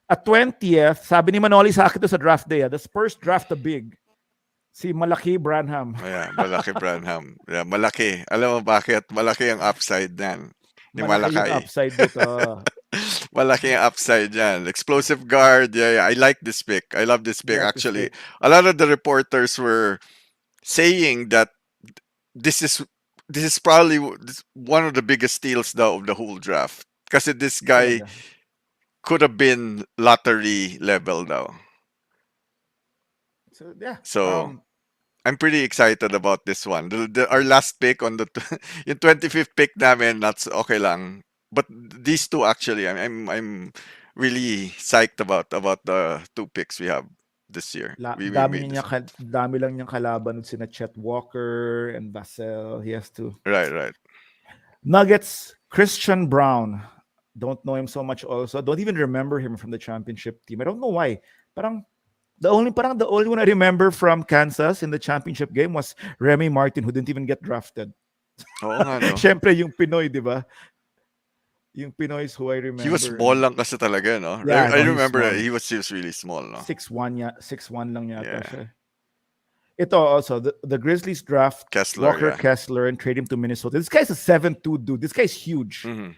at 20th, sabi ni Manoli sa akin to sa draft day, the Spurs draft a big. Si Malaki Branham. Yeah, malaki Branham. Yeah, malaki. Alam mo bakit? Malaki ang upside niyan. Ni Malaki yung Malakay. upside nito. Malaki ang upside yan. Explosive guard. Yeah, yeah. I like this pick. I love this You pick like this actually. pick? A lot of the reporters were saying that this is this is probably one of the biggest steals though of the whole draft. Kasi this guy Talaga. could have been lottery level though. So yeah. So I'm pretty excited about this one. Our last pick on the yung 25th pick namin, that's okay lang. But these two actually, I'm really psyched about the two picks we have this year. We Dami made niya this. dami lang niyang kalaban with sina Chet Walker and Vassell. He has to. Right. Nuggets, Christian Brown. Don't know him so much also. Don't even remember him from the championship team. I don't know why. Parang the only one I remember from Kansas in the championship game was Remy Martin, who didn't even get drafted. Oo nga, no? Siyempre yung Pinoy, di ba? Yung Pinoy is who I remember. He was small lang kasi talaga, no? Yeah, I no, he's remember small. he was really small, no? 6'1" lang yata Yeah. siya. Ito also, the Grizzlies draft Kessler, Walker yeah. Kessler and trade him to Minnesota. This guy's a 7'2" dude. This guy's huge. Mhm.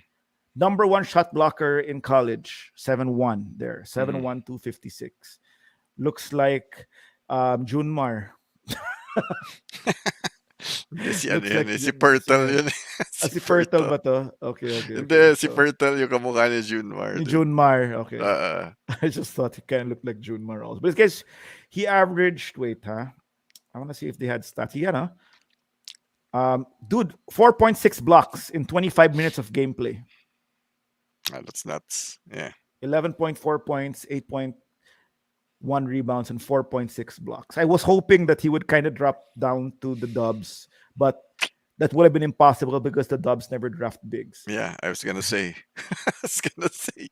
Number one shot blocker in college. 7'1" there. 7'1", 256. Looks like Junmar. Si Looks ano yun, like si Pirtle yun. si Pirtle ba to? Okay. Hindi, si So, Pirtle yung kamukha ni Junmar. ni Junmar. Okay. Uh, I just thought he kind of looked like Junmar also. But this guy's, he averaged, wait, huh? I want to see if they had stats. Yeah, no? Dude, 4.6 blocks in 25 minutes of gameplay. that's nuts. Yeah. 11.4 points, 8.1 rebounds, and 4.6 blocks. I was hoping that he would kind of drop down to the Dubs, but that would have been impossible because the Dubs never draft bigs. Yeah, I was gonna say. I was gonna say.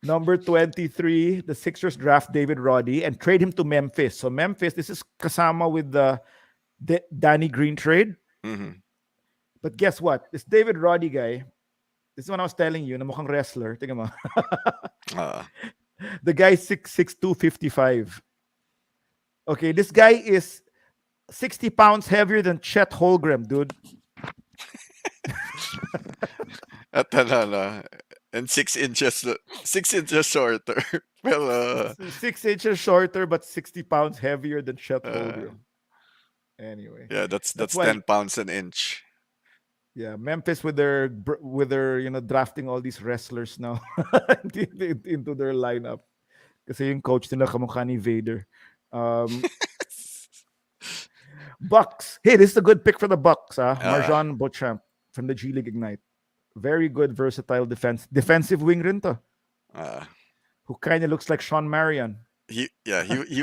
Number 23, the Sixers draft David Roddy and trade him to Memphis. So Memphis, this is kasama with the Danny Green trade. Mhm. But guess what? This David Roddy guy, this is what I was telling you, na mukhang wrestler. Tingnan mo. Uh, The guy is 6'6", 255. Okay, this guy is 60 pounds heavier than Chet Holmgren, dude. at ano, and 6 inches shorter. Well, 6 inches shorter, but 60 pounds heavier than Chet uh, Holmgren. Anyway, yeah, that's why- 10 pounds an inch. yeah, Memphis with their drafting all these wrestlers now into their lineup. Kasi yung coach nila kamukha ni Vader. Bucks. Hey, this is a good pick for the Bucks. Marjan Beauchamp from the G League Ignite. Very good, versatile defensive wing rin to. Uh, Who kind of looks like Sean Marion. he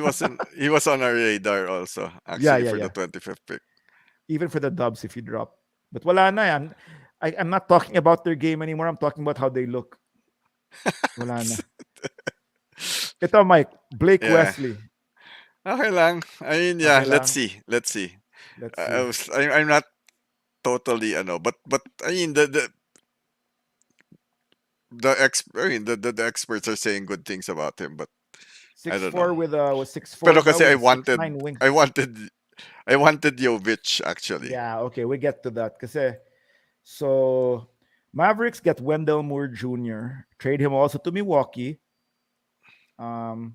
was on our radar also actually for Yeah. the 25th pick. Even for the Dubs if you drop. But wala na yan. I'm not talking about their game anymore. I'm talking about how they look. Wala na. Ito, Mike. Blake Yeah. Wesley. Okay lang. I mean, yeah, Okay let's lang. see. Let's see. Let's see. I'm not totally but I mean the experts are saying good things about him, but I don't 6'4" know. with 6'4". Pero kasi I with a wanted 6'9" wing. I wanted Jovic actually. Yeah, okay, we get to that. Kasi, so, Mavericks get Wendell Moore Jr., trade him also to Milwaukee. And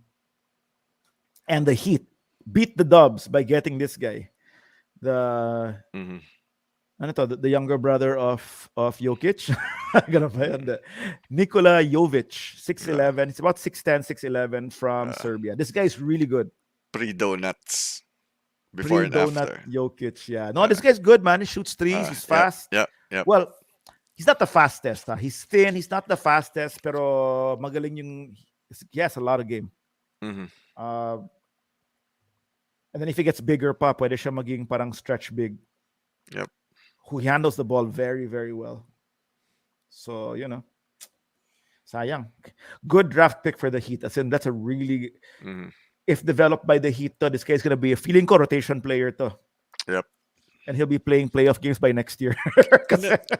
the Heat beat the Dubs by getting this guy. The Mhm. ano to, the younger brother of Jokic. Ganun ba yun? Nikola Jovic, 6'11". It's about 6'10", 6'11" from Serbia. This guy is really good. Pre-donuts. Before and Pre-donut after. Jokic, yeah. No, this guy's good, man. He shoots threes. He's fast. Yeah. Well, he's not the fastest. He's thin. He's not the fastest, pero magaling yung. He has a lot of game. Mhm. And then if he gets bigger pa, pwede siya maging parang stretch big. Yep. Who handles the ball very, very well. So, Sayang. Good draft pick for the Heat. As in, that's a really, Mhm. if developed by the Heat, to, this guy's gonna be a feeling ko rotation player to, Yep. and he'll be playing playoff games by next year.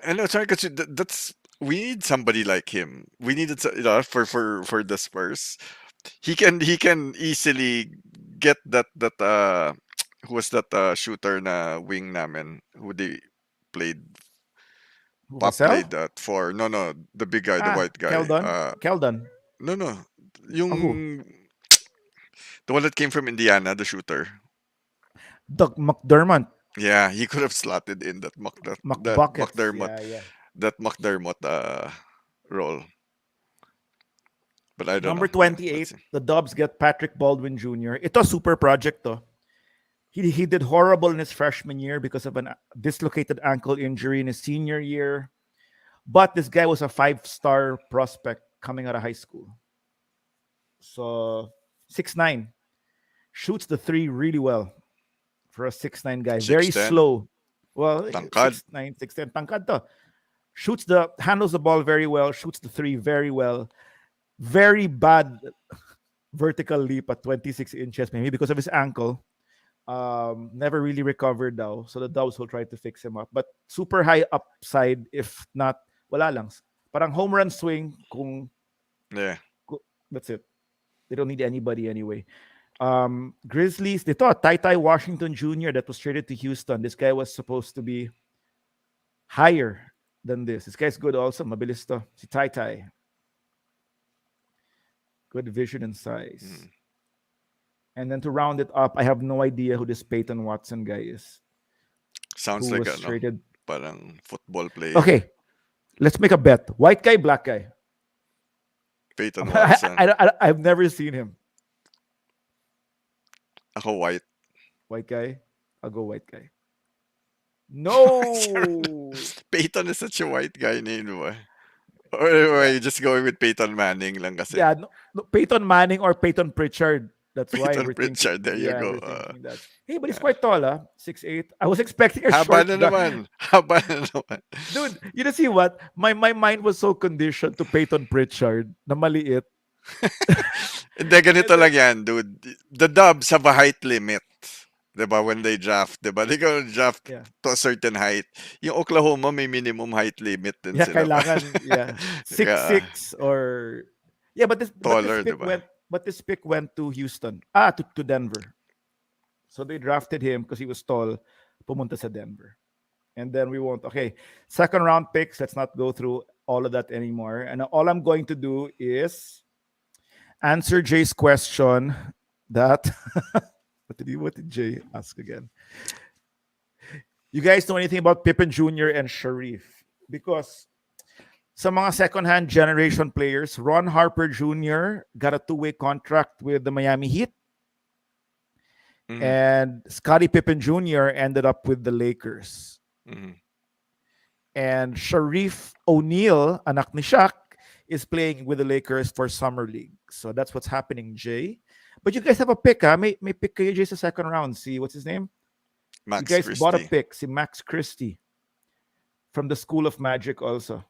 And Kasi, sorry, because that's we need somebody like him. We needed for the Spurs. He can easily get that who was that shooter na wing namin who they played who, Pop Vassell? played that for no the big guy, the Ah, white guy. Keldon. Keldon. No, Oh, who? yung the one that came from Indiana, the shooter. Doug McDermott. Yeah, he could have slotted in that McBuckets. McDermott Yeah, yeah. role, but I don't Number know. Yeah, let's 28, see. the Dubs get Patrick Baldwin Jr. Ito super project to. He did horrible in his freshman year because of a dislocated ankle injury in his senior year. But this guy was a five-star prospect coming out of high school. So 6'9", shoots the three really well for a 6'9" guy. Very 6'10", slow. Well, tangkad. 6'9", 6'10", tangkad to. Handles the ball very well, shoots the three very well. Very bad vertical leap at 26 inches, maybe because of his ankle. Never really recovered though. So the Doves will try to fix him up. But super high upside, if not, wala lang. Parang home run swing kung, Yeah, that's it. They don't need anybody anyway. Grizzlies, they thought Tai Washington Jr. that was traded to Houston. This guy was supposed to be higher than this. This guy's good also. Mabilis to. Si Tai. Good vision and size. mm. And then to round it up, I have no idea who this Peyton Watson guy is, Sounds who like was traded. parang football player. Okay, let's make a bet. White guy, black guy. Peyton Watson. I've never seen him. Ako white. White guy. I'll go white guy. Sure. No. Peyton is such a white guy name, diba? Or are Yeah, you just going with Peyton Manning lang kasi? yeah. No, Peyton Manning or Peyton Pritchard. That's why Peyton we're thinking. Pritchard, there you Yeah, go. we're thinking that. Hey, but he's Yeah. quite tall, 6'8". I was expecting a Haba short na guy. naman. Haba na naman. Dude, you know see what? My mind was so conditioned to Peyton Pritchard na maliit. Hindi, And ganito then, lang yan, dude. The Dubs have a height limit. Diba? When they draft, diba? They go draft yeah. to a certain height. Yung Oklahoma may minimum height limit din Yeah, sila. kailangan, yeah. Six Yeah, six or yeah, taller, diba? but this pick went to Houston. To Denver. So they drafted him because he was tall. Pumunta sa Denver. And then we won't. Okay, second round picks. Let's not go through all of that anymore. And all I'm going to do is answer Jay's question. That what did Jay ask again? You guys know anything about Pippen Jr. and Sharif? Because sa mga second-hand generation players, Ron Harper Jr. got a two-way contract with the Miami Heat, Mhm, and Scottie Pippen Jr. ended up with the Lakers. mhm. And Sharif O'Neal, anak ni Shaq, is playing with the Lakers for Summer League. So that's what's happening, Jay. But you guys have a pick, ha? May pick kayo, Jay, sa second round. See, what's his name? You Max guys bought a Christie. pick. See, Max Christie from the School of Magic also.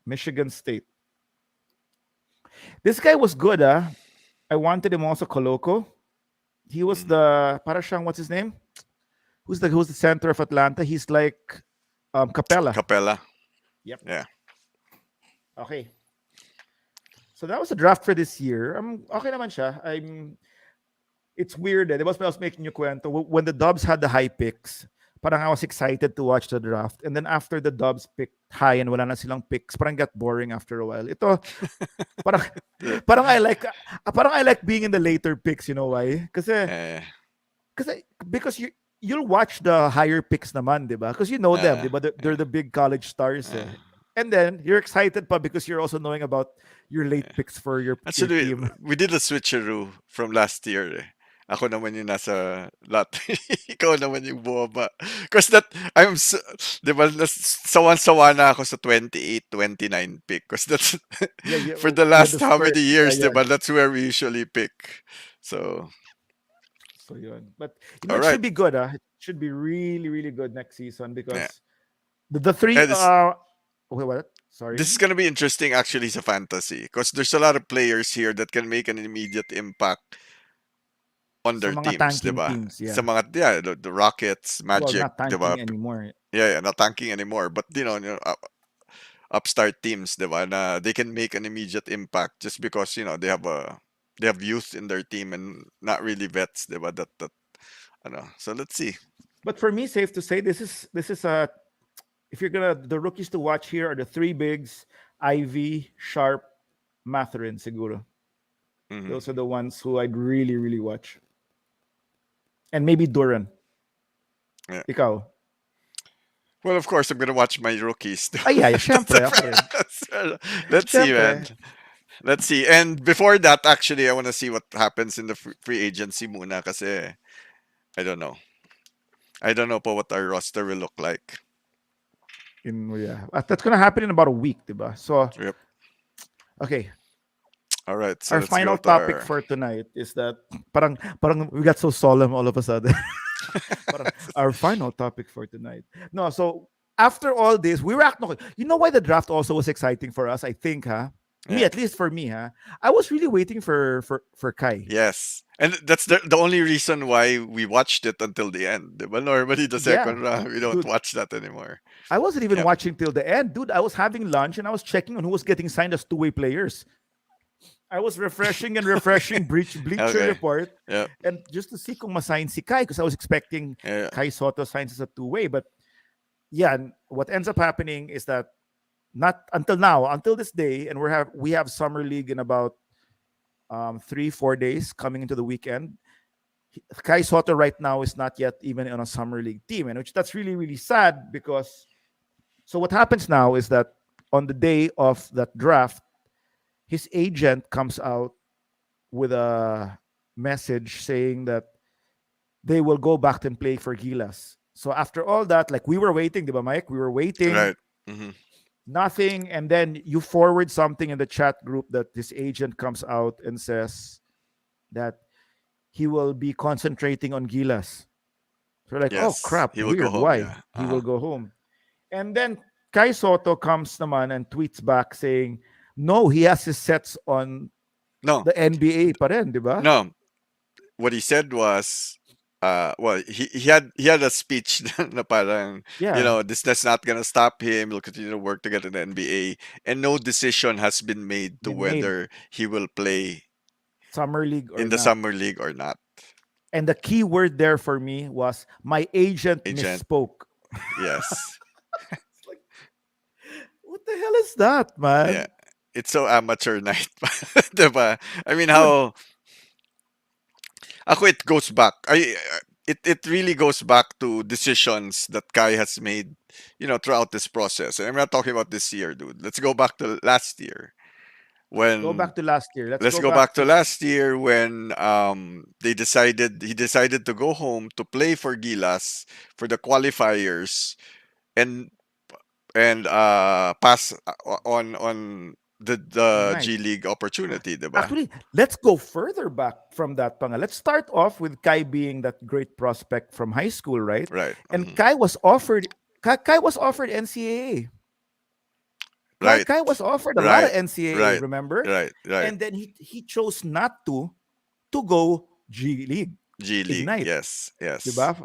Michigan State. This guy was good, ah. I wanted him also Coloco. He was Mhm. the para siyang, what's his name? Who's the center of Atlanta? He's like Capella. Capella. Yep. Yeah. Okay. So that was the draft for this year. Okay naman siya. It's weird. There was I was making you kwento when the Dubs had the high picks. Parang I was excited to watch the draft. And then after the Dubs picked high and wala na silang picks, parang got boring after a while. Ito, parang, parang I like being in the later picks, you know why? Eh, Because you'll watch the higher picks naman, 'di ba? Because you know them, uh, 'di ba? They're yeah, the big college stars, eh. uh. And then you're excited pa because you're also knowing about your late picks for your Actually, team. we did a switcheroo from last year eh. Ako naman yung nasa lot. Ikaw naman yung bumaba. Because di ba, sawan-sawa na ako sa 28, 29 pick. Because that's, Yeah, yeah. for the You're last the how Spurs. many Yeah, years, di yeah. ba, that's where we usually pick. So, So yun. But all it right. should be good, ah. It should be really, really good next season Yeah. because the three And it's, Okay, what? This Sorry. is gonna be interesting actually sa fantasy because there's a lot of players here that can make an immediate impact on Sa their mga teams, tanking 'di ba? teams, Sa yeah. mga the Rockets, Well, Magic, not 'di ba? tanking anymore. Yeah, not tanking anymore, but upstart teams, 'di ba? Na they can make an immediate impact just because, they have youth in their team and not really vets, 'di ba? That ano. So let's see. But for me, safe to say, this is a if you're gonna the rookies to watch here are the three bigs: Ivy, Sharp, Matherin, Seguro. Mhm. Those are the ones who I'd really, really watch. And maybe Duran. Yeah. Ikaw. Well, of course, I'm gonna watch my rookies. Ay, yeah, That's a syempre, ako rin. so, let's see, man. Syempre. Let's see. And before that, actually, I want to see what happens in the free agency muna kasi I don't know. I don't know po what our roster will look like. Yeah. That's gonna happen in about a week, diba? So, Yep. okay. All right. So Our let's go final to topic our. for tonight is that parang we got so solemn all of a sudden. Parang our final topic for tonight. No, so after all this, we were no, you know why the draft also was exciting for us, I think, huh? Me, Yeah. at least for me, huh? I was really waiting for Kai. Yes. And that's the only reason why we watched it until the end. But normally the Yeah. second round, we don't Dude, watch that anymore. I wasn't even Yep. watching till the end, dude. I was having lunch and I was checking on who was getting signed as two-way players. I was refreshing and refreshing Bleacher Okay. Report, Yep. and just to see kung masign si Kai because I was expecting Yeah. Kai Soto signs as a two-way. But yeah, and what ends up happening is that not until now, until this day, and we have summer league in about 3-4 days coming into the weekend. Kai Soto right now is not yet even on a summer league team, and which that's really really sad because. So what happens now is that on the day of that draft, his agent comes out with a message saying that they will go back and play for Gilas. So after all that, like we were waiting, diba, Mike? We were waiting, Right. Hmm. nothing, and then you forward something in the chat group that his agent comes out and says that he will be concentrating on Gilas. So we're like, oh Yes. crap, He will go weird. home. Why? Yeah. He will go home. And then Kai Soto comes naman and tweets back saying, no, he has his sets on No. the NBA pa rin, di ba? No. What he said was, well, he had a speech na parang, Yeah, that's not gonna stop him. He'll continue to work to get in the NBA, and no decision has been made to been made. whether he will play Summer League or in the not. summer league or not. And the key word there for me was my agent Agent, misspoke. yes, It's like, what the hell is that, yeah, man? it's so amateur night, diba? I mean, Dude, how ako it goes back. It really goes back to decisions that Kai has made, throughout this process. And I'm not talking about this year, dude. Let's go back to last year go when back to last year. Let's let's go go back back to to last year when he decided to go home to play for Gilas for the qualifiers and pass on the Ignite. G League opportunity, diba? Actually, let's go further back from that. Panga. Let's start off with Kai being that great prospect from high school, right? Right. And Mhm. Kai was offered NCAA. Right. Kai was offered a lot of Right. NCAA, Right. remember? Right. Right. And then he chose not to go G League, G League. Ignite, Yes. Yes. diba?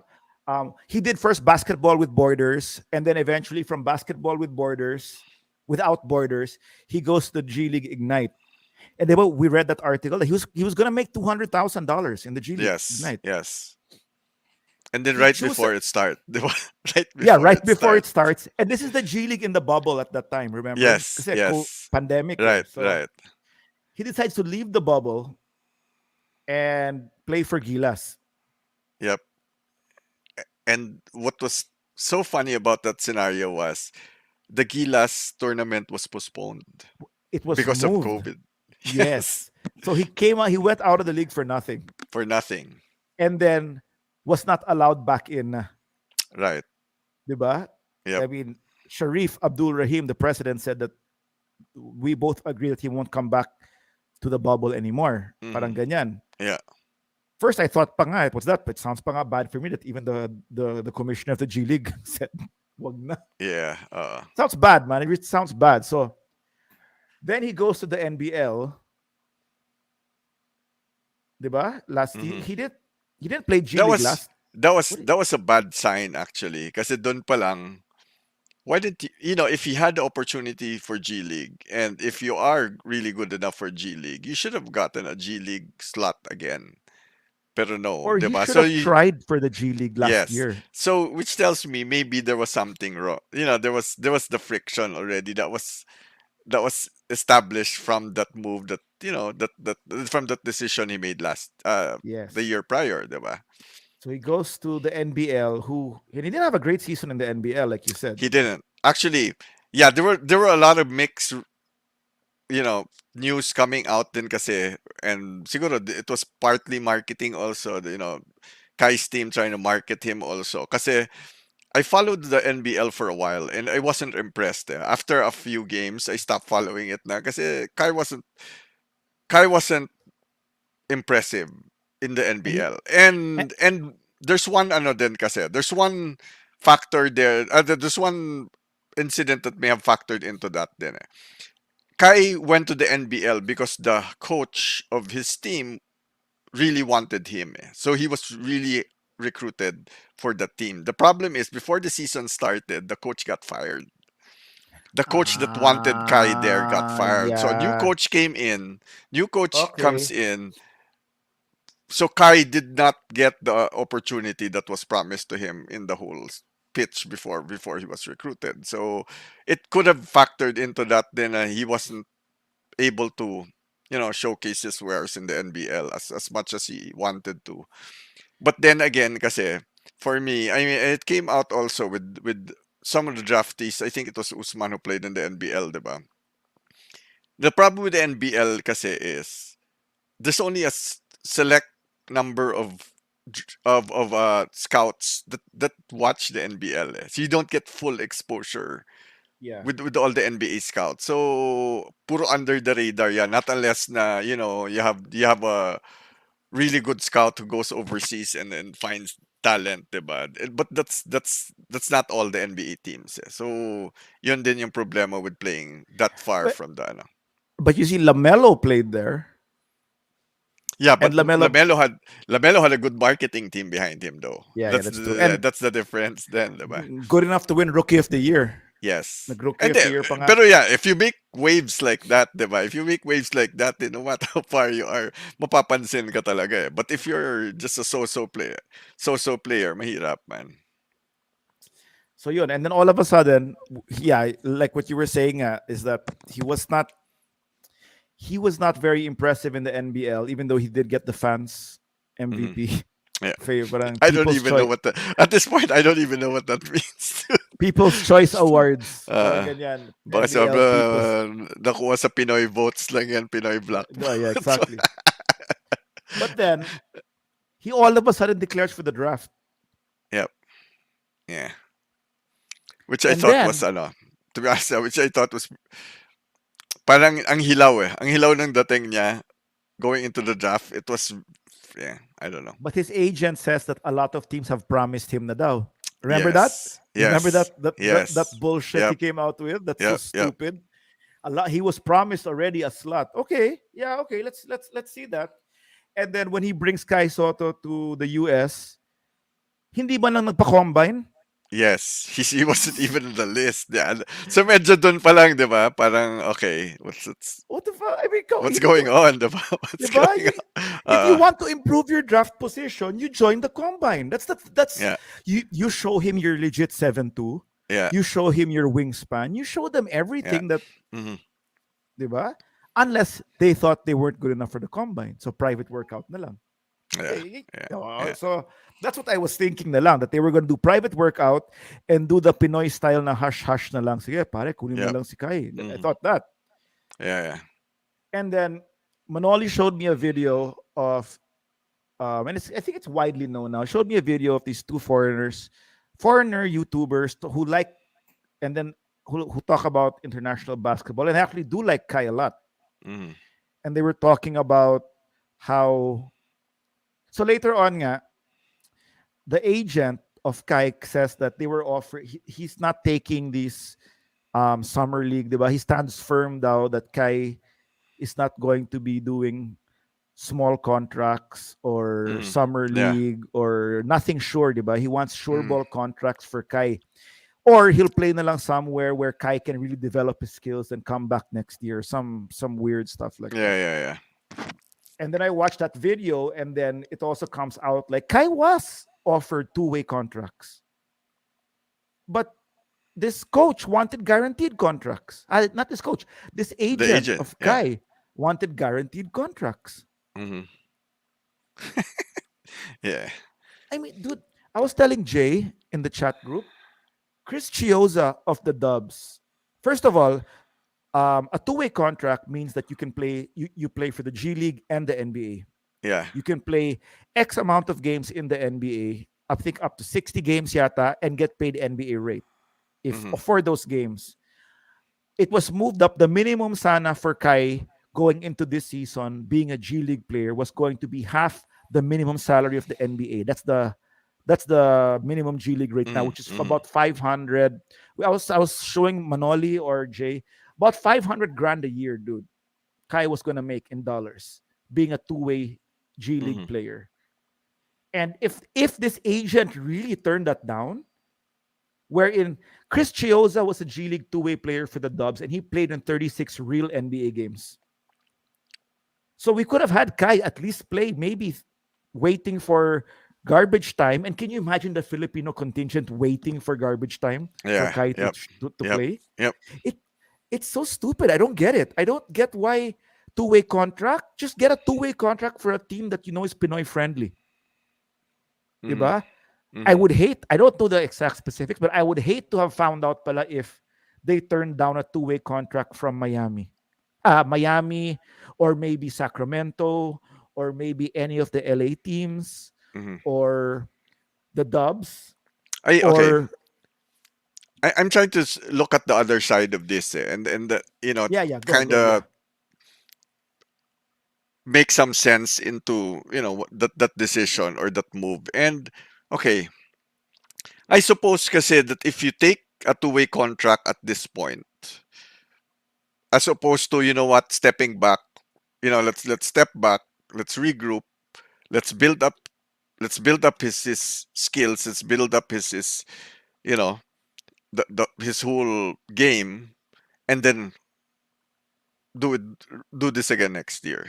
He did first basketball with Borders, and then eventually from basketball without Borders, he goes to G League Ignite. And then we read that article that he was gonna make $200,000 in the G League Yes. Ignite. Yes. And then He right chose before it start, diba? Right yeah, before right it before start. it starts. And this is the G League in the bubble at that time, remember? Yes. Kasi Yes. pandemic eh. Right. So Right. he decides to leave the bubble and play for Gilas. Yep. And what was so funny about that scenario was the Gilas tournament was postponed It was because of moved. COVID. Yes. So he went out of the league for nothing. For nothing. And then was not allowed back in, Right. diba? Yep. I mean, Sharif Abdul Rahim, the president, said that we both agree that he won't come back to the bubble anymore. Parang Mhm. ganyan. Yeah. First, I thought pa nga, what's that? It sounds pa nga bad for me that even the commissioner of the G League said Wag na. Yeah. Sounds bad, man. It sounds bad. So then he goes to the NBL, diba? Last mhm. he didn't play G That League was last. that was What? that was a bad sign actually kasi doon pa lang why didn't if you had the opportunity for G League and if you are really good enough for G League, you should have gotten a G League slot again. Pero no, Or he 'di ba? should So have tried for the G League last yes. year. So which tells me maybe there was something wrong. There was the friction already that was established from that move that from that decision he made the Yes. year prior, 'di ba? So he goes to the NBL, who and he didn't have a great season in the NBL, like you said. He didn't. Actually, yeah, there were a lot of mixed news coming out din kasi and siguro it was partly marketing also, Kai's team trying to market him also kasi I followed the NBL for a while and I wasn't impressed. After a few games, I stopped following it na kasi Kai wasn't impressive in the And he NBL. eh, And there's one ano din kasi. There's one factor there. There's one incident that may have factored into that din. Kai went to the NBL because the coach of his team really wanted him. So he was really recruited for the team. The problem is before the season started, the coach got fired. The coach that wanted Kai there got fired. So a new yeah. coach came in. New coach comes Okay. in. So Kai did not get the opportunity that was promised to him in the whole pitch before he was recruited. So it could have factored into that. Then he wasn't able to showcase his wares in the NBL as much as he wanted to. But then again, kasi for me, I mean, it came out also with some of the draftees. I think it was Usman who played in the NBL, diba? The problem with the NBL kasi is there's only a select number of scouts that watch the NBL. So you don't get full exposure Yeah. with all the NBA scouts. So puro under the radar yan. Not unless na you have a really good scout who goes overseas and finds talent, diba? But that's not all the NBA teams. So yun din yung problema with playing that far But from the ano. but you see, Lamelo played there, Yeah, and but Lamelo. Lamelo had a good marketing team behind him though. Yeah, yeah, That's that's true. the And that's the difference then, diba? good enough to win Rookie of the Year. Yes. Nag-Rookie And of the then, Year pa nga. pero yeah, if you make waves like that, diba? If you make waves like that, no matter how far you are, mapapansin ka talaga eh. But if you're just a so-so player, mahirap, man. So yun, and then all of a sudden, yeah, like what you were saying, is that he was not very impressive in the NBL, even though he did get the fans Hmm. MVP, Yeah. parang I don't even know at this point, I don't even know what that means. People's Choice Awards, parang uh, ganyan, baka NBL People's. nakuha sa Pinoy votes lang yan, Pinoy Black No, yeah, votes. exactly. But then he all of a sudden declares for the draft, Yep. Yeah. Which I and thought was then ano, to be honest, which I thought was parang ang hilaw eh. Ang hilaw ng dating niya going into the draft. It was, yeah, I don't know. but his agent says that a lot of teams have promised him na daw. Remember that? Yes. You remember Yes. that Yes. bullshit he Yep. came out with? That's so Yep. Yep. stupid. A lot he was promised already a slot. Okay, yeah, okay, let's see that. And then when he brings Kai Soto to the US, hindi ba nang nagpa-combine? Yes. He wasn't even in the list. Yeah. So medyo dun pa lang, di ba? Parang, okay, What the fuck? I mean, go, what's he going go, on, di ba? What's diba? going on? If you want to improve your draft position, you join the combine. That's Yeah. you show him your legit 7'2". Yeah. You show him your wingspan. You show them Yeah. everything that, Hmm. diba? Unless they thought they weren't good enough for the combine. So private workout na lang. Yeah. Okay. Yeah. Oh, Yeah. so that's what I was thinking na lang, that they were going to do private workout and do the Pinoy style na hush-hush na lang. Sige, pare, kunin mo Yep. lang si Kai. I Hmm. thought that. Yeah. Yeah. And then Manoli showed me a video of, and I think it's widely known now, showed me a video of these two foreigner YouTubers who like, and then who talk about international basketball and actually do like Kai a lot. Hmm. And they were talking about how, so later on nga, the agent of Kai says that they were offering. He's not taking this summer league, diba? He stands firm now that Kai is not going to be doing small contracts or Mm-hmm. summer Yeah. league or nothing sure, diba? He wants sure Mm-hmm. ball contracts for Kai. Or he'll play na lang somewhere where Kai can really develop his skills and come back next year. Some weird stuff like Yeah. that. Yeah. Yeah. And then I watched that video, and then it also comes out like Kai was offered two-way contracts, but this coach wanted guaranteed contracts. Not this coach, this The agent agent. of Yeah. Kai wanted guaranteed contracts. Mm-hmm. Yeah. I mean, dude, I was telling Jay in the chat group, Chris Chioza of the Dubs. First of all, a two-way contract means that you can play. You play for the G League and the NBA. Yeah. You can play X amount of games in the NBA. I think up to 60 games yata and get paid NBA rate if Mm-hmm. for those games. It was moved up. The minimum sana for Kai going into this season, being a G League player, was going to be half the minimum salary of the NBA. That's the minimum G League rate now, Mm-hmm. which is Mm-hmm. about 500. I was showing Manoli or Jay about 500 grand a year, dude. Kai was gonna make in dollars being a two-way G League Mm-hmm. player. And if this agent really turned that down, wherein Chris Chioza was a G League two-way player for the Dubs and he played in 36 real NBA games. So we could have had Kai at least play, maybe waiting for garbage time. And can you imagine the Filipino contingent waiting for garbage time for Yeah. Kai to Yep. to Yep. play? Yep. It it's so stupid. I don't get it. I don't get why two-way contract. Just get a two-way contract for a team that you know is Pinoy friendly. Mm-hmm. Diba? I Mm-hmm. would hate, I don't know the exact specifics, but I would hate to have found out pala if they turned down a two-way contract from Miami. Miami, or maybe Sacramento, or maybe any of the LA teams, Mm-hmm. or the Dubs, I okay. or I'm trying to look at the other side of this, and yeah, yeah, go, kind go, yeah. of make some sense into that decision or that move. And okay, I suppose kasi that if you take a two-way contract at this point, as opposed to what, stepping back, let's step back, let's regroup, let's build up, his skills, let's build up his you know his whole game, and then do it do this again next year,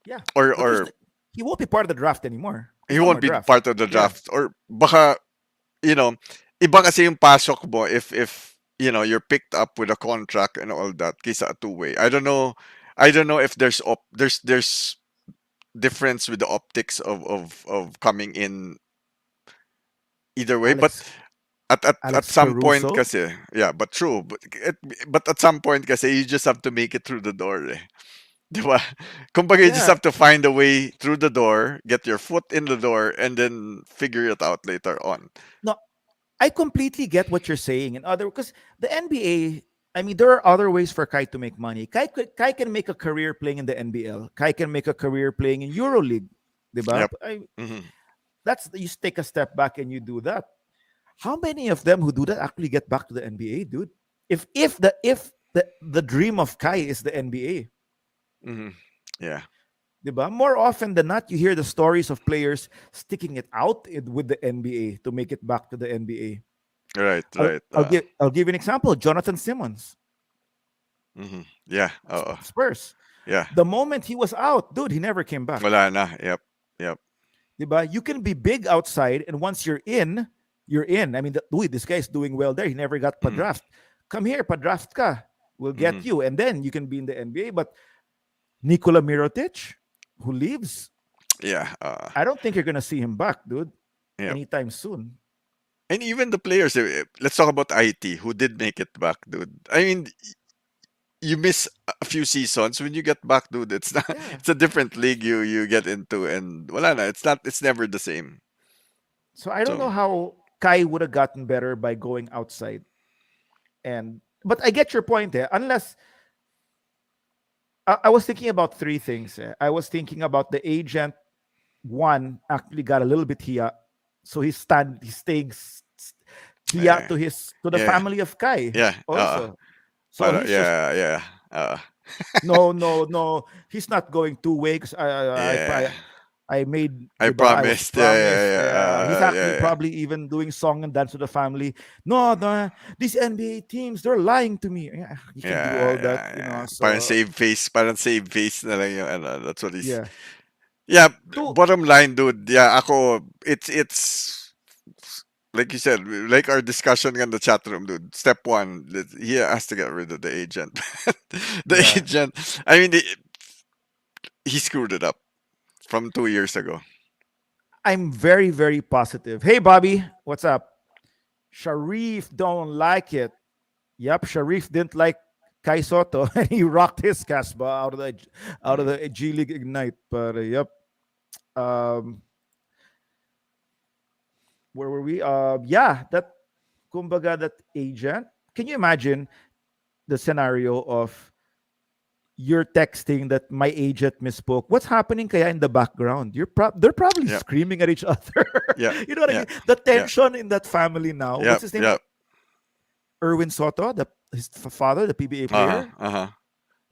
Yeah. But or he won't be part of the draft anymore. he There's no won't more be draft. part of the Yeah. draft, or baka you know iba kasi yung pasok mo if you're picked up with a contract and all that kaysa a two-way. I don't know if there's difference with the optics of coming in either way, but Alex at Alex some point Caruso. kasi, yeah, but true, but at some point kasi you just have to make it through the door, eh. 'Di ba? Kumbaga, you just Yeah. have to find a way through the door, get your foot in the door, and then figure it out later on. No, I completely get what you're saying. In other, because the NBA, I mean, there are other ways for Kai to make money. Kai can make a career playing in the NBL. Kai can make a career playing in EuroLeague. Diba? Yep. Hmm. That's, you take a step back and you do that. How many of them who do that actually get back to the NBA, dude? If the dream of Kai is the NBA, Hmm. Yeah. diba? More often than not, you hear the stories of players sticking it out with the NBA to make it back to the NBA. Right. I'll, Right. I'll give you an example. Jonathan Simmons, Yeah. Oh. Spurs. Yeah. The moment he was out, dude, he never came back. Wala na. Yep. Yep. Diba? You can be big outside, and once you're in, you're in. I mean, this guy's doing well there. He never got Hmm. draft. Come here, draft ka. We'll Hmm. get you, and then you can be in the NBA. But Nikola Mirotic, who leaves, Yeah. I don't think you're gonna see him back, dude, Yep. anytime soon. And even the players, let's talk about IT, who did make it back, dude. I mean, you miss a few seasons. When you get back, dude, it's not Yeah. it's a different league you get into, and wala na, it's never the same. So I don't So know how Kai would have gotten better by going outside. But I get your point there. Unless I was thinking about three things. I was thinking about the agent one actually got a little bit hiya, so he's staying hiya Yeah. to the Yeah. family of Kai Yeah. also. So Para, he's just yeah. Yeah. no, he's not going two way because Yeah. I made, I diba? I was promised. Yeah. promised. Yeah. Yeah, he's Yeah. actually Yeah. Yeah. probably even doing song and dance to the family. No, these NBA teams, they're lying to me. Yeah, you can do Yeah, all that, yeah, you yeah. know. Parang So save face na lang yung ano, that's what he's. yeah, Yeah, two. bottom line, dude. Yeah, ako, it's like you said, like our discussion in the chat room, dude. Step one, he has to get rid of the agent. The Yeah, agent, I mean, he screwed it up from 2 years ago. I'm very positive. Hey, Bobby, what's up? Sharif don't like it. Yep, Sharif didn't like Kai Soto, and he rocked his Casbah out of Mm. the G League Ignite. But yep, um, where were we? Yeah, that kumbaga that agent. Can you imagine the scenario of you're texting that my agent misspoke? What's happening kaya in the background? They're probably Yep, screaming at each other. yep, You know what I mean? yep, The yep, tension in that family now. What's yep, his name? yep. Erwin Soto, his father, the PBA Uh huh, player. uh huh.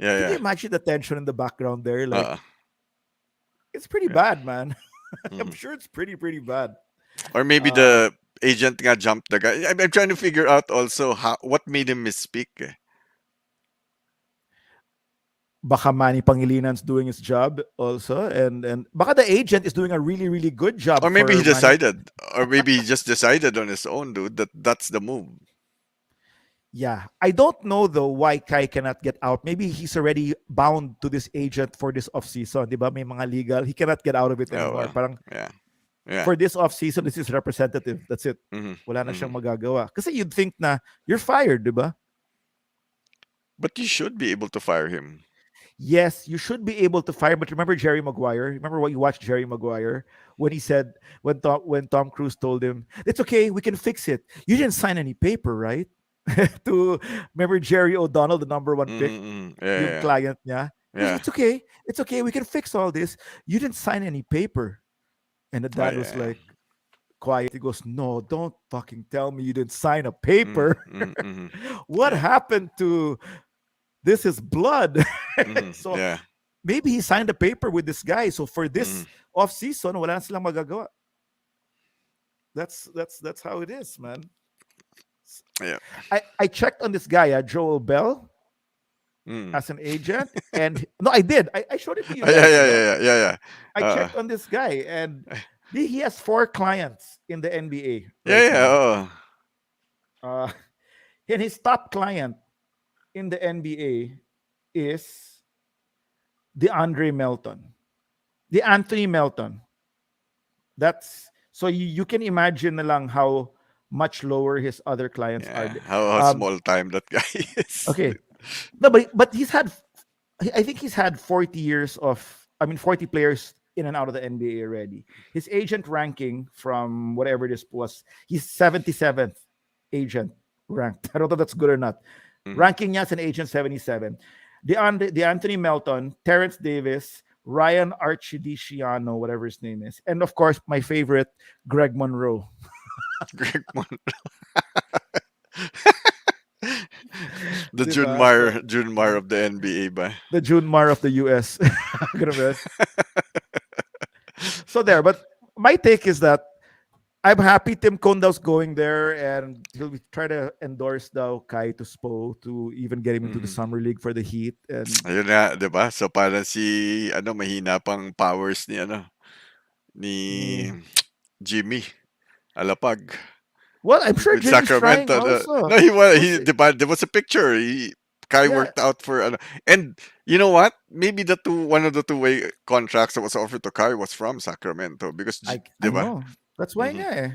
Yeah, Can you yeah. imagine the tension in the background there? Like Uh, it's pretty yeah. bad, man. I'm Mhm. sure it's pretty bad. Or maybe Uh, the agent nga jumped the guy. I'm trying to figure out also what made him misspeak. Eh. Baka Manny Pangilinan's doing his job also, and baka the agent is doing a really good job Or maybe he for Manny. decided, or maybe he just decided on his own, dude, that that's the move. Yeah, I don't know though why Kai cannot get out. Maybe he's already bound to this agent for this off season, 'di ba? May mga legal. He cannot get out of it Oh anymore. well, Parang yeah, yeah. for this off season, this is representative. That's it. Hmm. Wala na Hmm. siyang magagawa. Kasi you'd think na you're fired, 'di ba? But you should be able to fire him. Yes, you should be able to fire. But remember Jerry Maguire? Remember what you watched Jerry Maguire when he said when Tom Cruise told him, "It's okay, we can fix it. You didn't sign any paper, right?" To remember Jerry O'Donnell, the number one pick, Hmm. yung Yeah, client niya. He goes, yeah, it's okay, we can fix all this. You didn't sign any paper. And the yeah. Oh dad was yeah. like quiet. He goes, no, don't fucking tell me you didn't sign a Mm, paper. mm, mm, What yeah. happened to this is blood? So Yeah. maybe he signed a paper with this guy. So for Hmm. this off season, wala na silang magagawa. That's how it is, man. Yeah. I checked on this guy, Joel Bell, Mm. as an agent, and no, I did. I showed it to you Yeah, guys, yeah, diba? yeah, yeah, yeah. I Uh, checked on this guy, and he has four clients in the NBA yeah, right yeah. now. Oh. Uh, and his top client in the NBA is DeAndre Melton, the Anthony Melton. That's so you can imagine na lang how much lower his other clients are. Yeah. How Um, small time that guy is. okay, no, but he's had, I think he's had 40 years of, I mean, 40 players in and out of the NBA already. His agent ranking from whatever this was, he's 77th agent ranked. I don't know if that's good or not. Mhm. Ranking niya as an agent 77. The Anthony Melton, Terrence Davis, Ryan Archidiciano, whatever his name is, and of course my favorite, Greg Monroe, Greg Mon. The diba? So June Mar of the NBA ba? the June Mar of the US. Grabe. So there, but my take is that I'm happy Tim Condell's going there, and he'll be try to endorse daw Kai to Spo to even get him into the Mhm. summer league for the Heat. And Ayun nga, 'di ba? So parang si ano mahina pang powers ni ano ni yeah. Jimmy Alapag Well, I'm sure with Jimmy's trying Sacramento. also. No, he was We'll see. 'di ba? There was a picture. Kai Yeah, worked out for ano. And you know what? Maybe one of the two-way contracts that was offered to Kai was from Sacramento because I 'di ba? know. That's why Mhm. nga eh.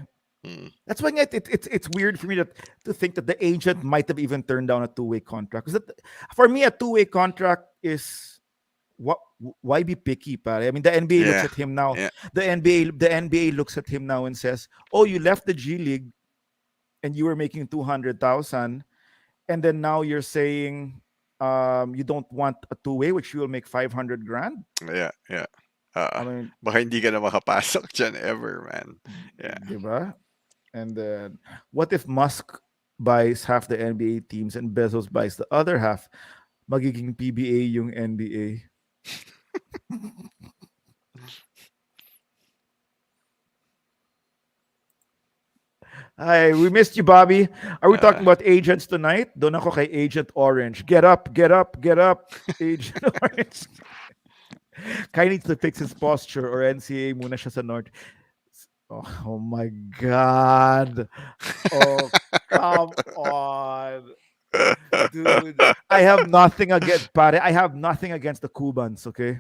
Mm. That's why nga it's weird for me to think that the agent might have even turned down a two-way contract. Because for me, a two-way contract is what why be picky, pare? I mean, the NBA looks Yeah. at him now. Yeah. The NBA looks at him now and says, "Oh, you left the G League and you were making 200,000, and then now you're saying you don't want a two-way, which you will make 500 grand." Yeah. Yeah. Oo. I mean, Baka hindi ka na makapasok diyan ever, man. Yeah. di ba? And then, what if Musk buys half the NBA teams and Bezos buys the other half? Magiging PBA yung NBA. Hi, we missed you, Bobby. Are we talking Uh, about agents tonight? Doon ako kay Agent Orange. Get up, get up, get up, Agent Orange. Kai needs to fix his posture or NCAA muna siya sa North. Oh my God. Oh, come on. Dude, I have nothing against pare. I have nothing against the Cubans, okay?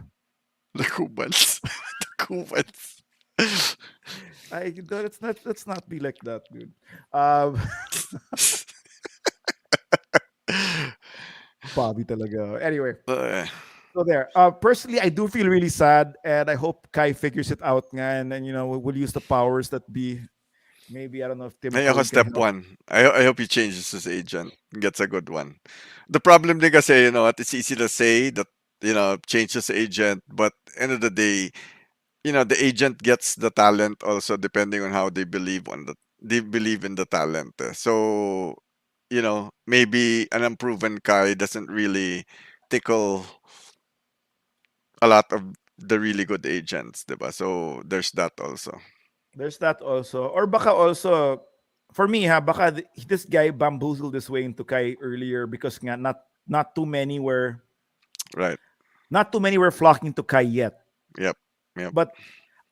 the Cubans. The Cubans. Let's not be like that, dude. Um Bobby talaga. Anyway, Uh, so there. Personally, I do feel really sad, and I hope Kai figures it out, nga, and you know we'll use the powers that be. Maybe I don't know if Tim Ay, ako Cone can step help. one. I hope he changes his agent. Gets a good one. The problem din kasi, it's easy to say that, change his agent, but end of the day, the agent gets the talent also depending on how they believe in the talent. So, maybe an unproven guy doesn't really tickle a lot of the really good agents, diba? So there's that also. There's that also, or baka also for me baka this guy bamboozled this way into Kai earlier because nga not too many were Right. not too many were flocking to Kai yet. Yep. Yep. But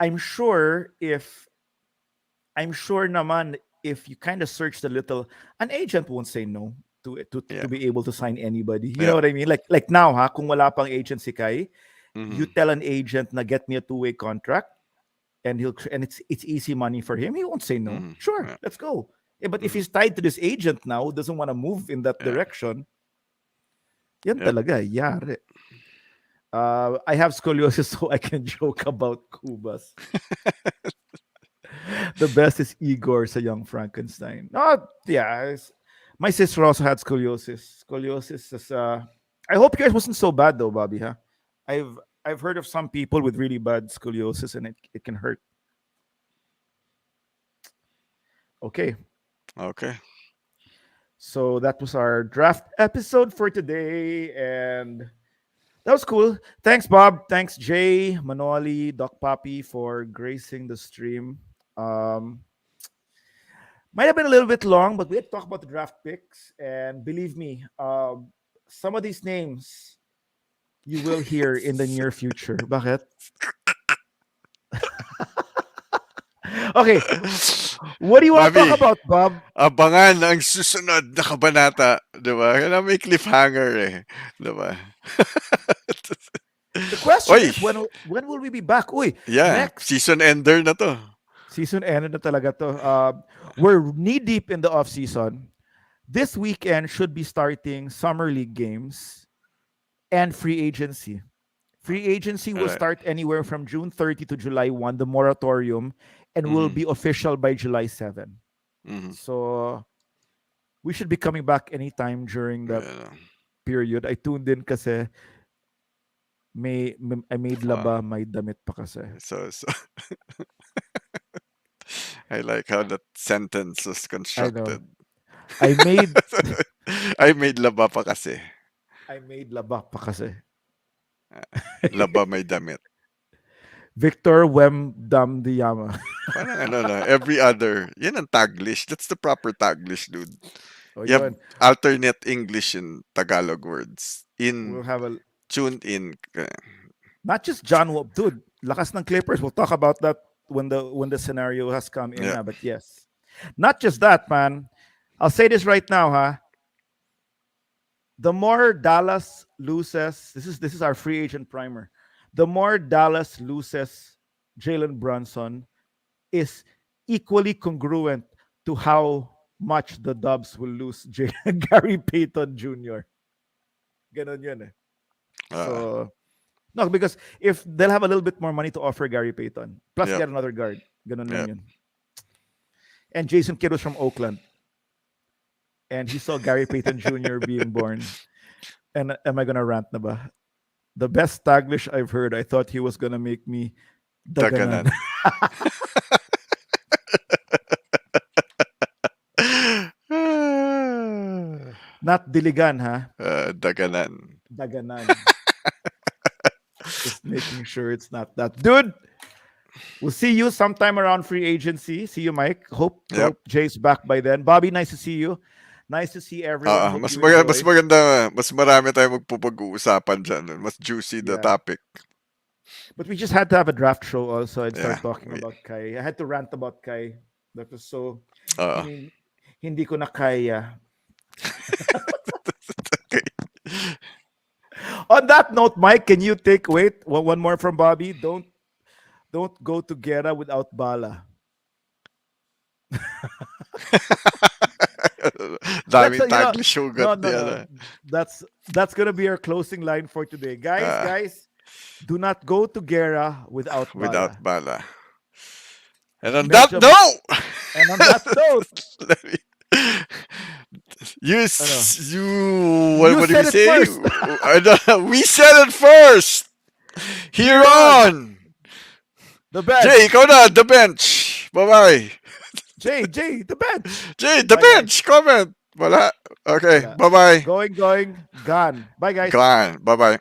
I'm sure if I'm sure naman if you kind of searched a little, an agent won't say no to Yeah. be able to sign anybody. You know Yep. what I mean? Like now kung wala pang agent si Kai, you Hmm. tell an agent na get me a two-way contract and it's easy money for him. He won't say no. Hmm. Sure, Yeah. let's go. Yeah, but if Hmm. he's tied to this agent now, doesn't want to move in that Yeah. direction, yan Yep. talaga, yari. I have scoliosis, so I can joke about Cubas. The best is Igor sa Young Frankenstein. Oh, yeah. My sister also had scoliosis. Scoliosis is I hope yours wasn't so bad though, Bobby, huh? I've I've heard of some people with really bad scoliosis and it can hurt. Okay. Okay. So that was our draft episode for today and that was cool. Thanks, Bob. Thanks, Jay, Manoli, Doc Papi for gracing the stream. Um, Might have been a little bit long, but we had to talk about the draft picks. And believe me, some of these names you will hear in the near future. Bakit? Okay, what do you want to talk Bobby, about, Bob? abangan ang susunod na kabanata, 'di ba? Kailangan may cliffhanger eh, 'di ba? The question Oy, is when will we be back? Uy, yeah, next season ender na 'to. season ended na talaga to. We're knee deep in the off season. This weekend should be starting summer league games and free agency. Free agency will Alright. start anywhere from June 30 to July 1, the moratorium, and will Mhm. be official by July 7. Mhm. So we should be coming back anytime during that Yeah. period. I tuned in kasi I made Wow. laba, may damit pa kasi. So I like how that sentence was I know. constructed. I made I made laba pa kasi. I made laba pa kasi. Laba may damit. Victor Wem Dam Diyama. Parang ano na, every other. Yan ang Taglish. That's the proper Taglish, dude. O You have yun. alternate English and Tagalog words. We'll have a Tuned in. not just John Wall, dude. Lakas ng Clippers. We'll talk about that when the scenario has come in. Yeah. But yes, not just that, man. I'll say this right now, huh? The more Dallas loses, this is our free agent primer. The more Dallas loses Jalen Brunson is equally congruent to how much the Dubs will lose Gary Payton Jr. Ganon yun eh. Uh, So no, because if they'll have a little bit more money to offer Gary Payton, plus yep. get another guard. Ganon lang Yep. yun. And Jason Kidd was from Oakland. And he saw Gary Payton Jr. being born. And am I gonna rant na ba? The best Taglish I've heard. I thought he was gonna make me daganan. Daganan. Not diligan, ha? Daganan. Daganan. Just making sure it's not that. Dude, we'll see you sometime around free agency. See you, Mike. Hope Jay's back by then. Bobby, nice to see you. Nice to see everyone. Hope Mas you maganda, mas enjoyed. maganda, mas marami tayong magpupag-uusapan dyan. Mas juicy the Yeah. topic. But we just had to have a draft show also and start Yeah, talking about Kai. I had to rant about Kai. That was so Oo. hindi ko na kaya. Okay. On that note, Mike, can you take one more from Bobby? Don't go to Guerra without bala. Daming That's, you know, Taglish sugat no. That's gonna be our closing line for today, guys. Do not go to Guerra without without bala. bala. And on that Medyo- note, And on that note, let me- you what You do said we it say? first. I don't know. We said it first. Here on. the bench. Jay, ikaw na, the bench. Bye-bye. Jay, the bench. Jay, the Bye, bench. Comment. Wala. Okay, Wala. bye-bye. Going, gone. Bye, guys. Gone. Bye-bye.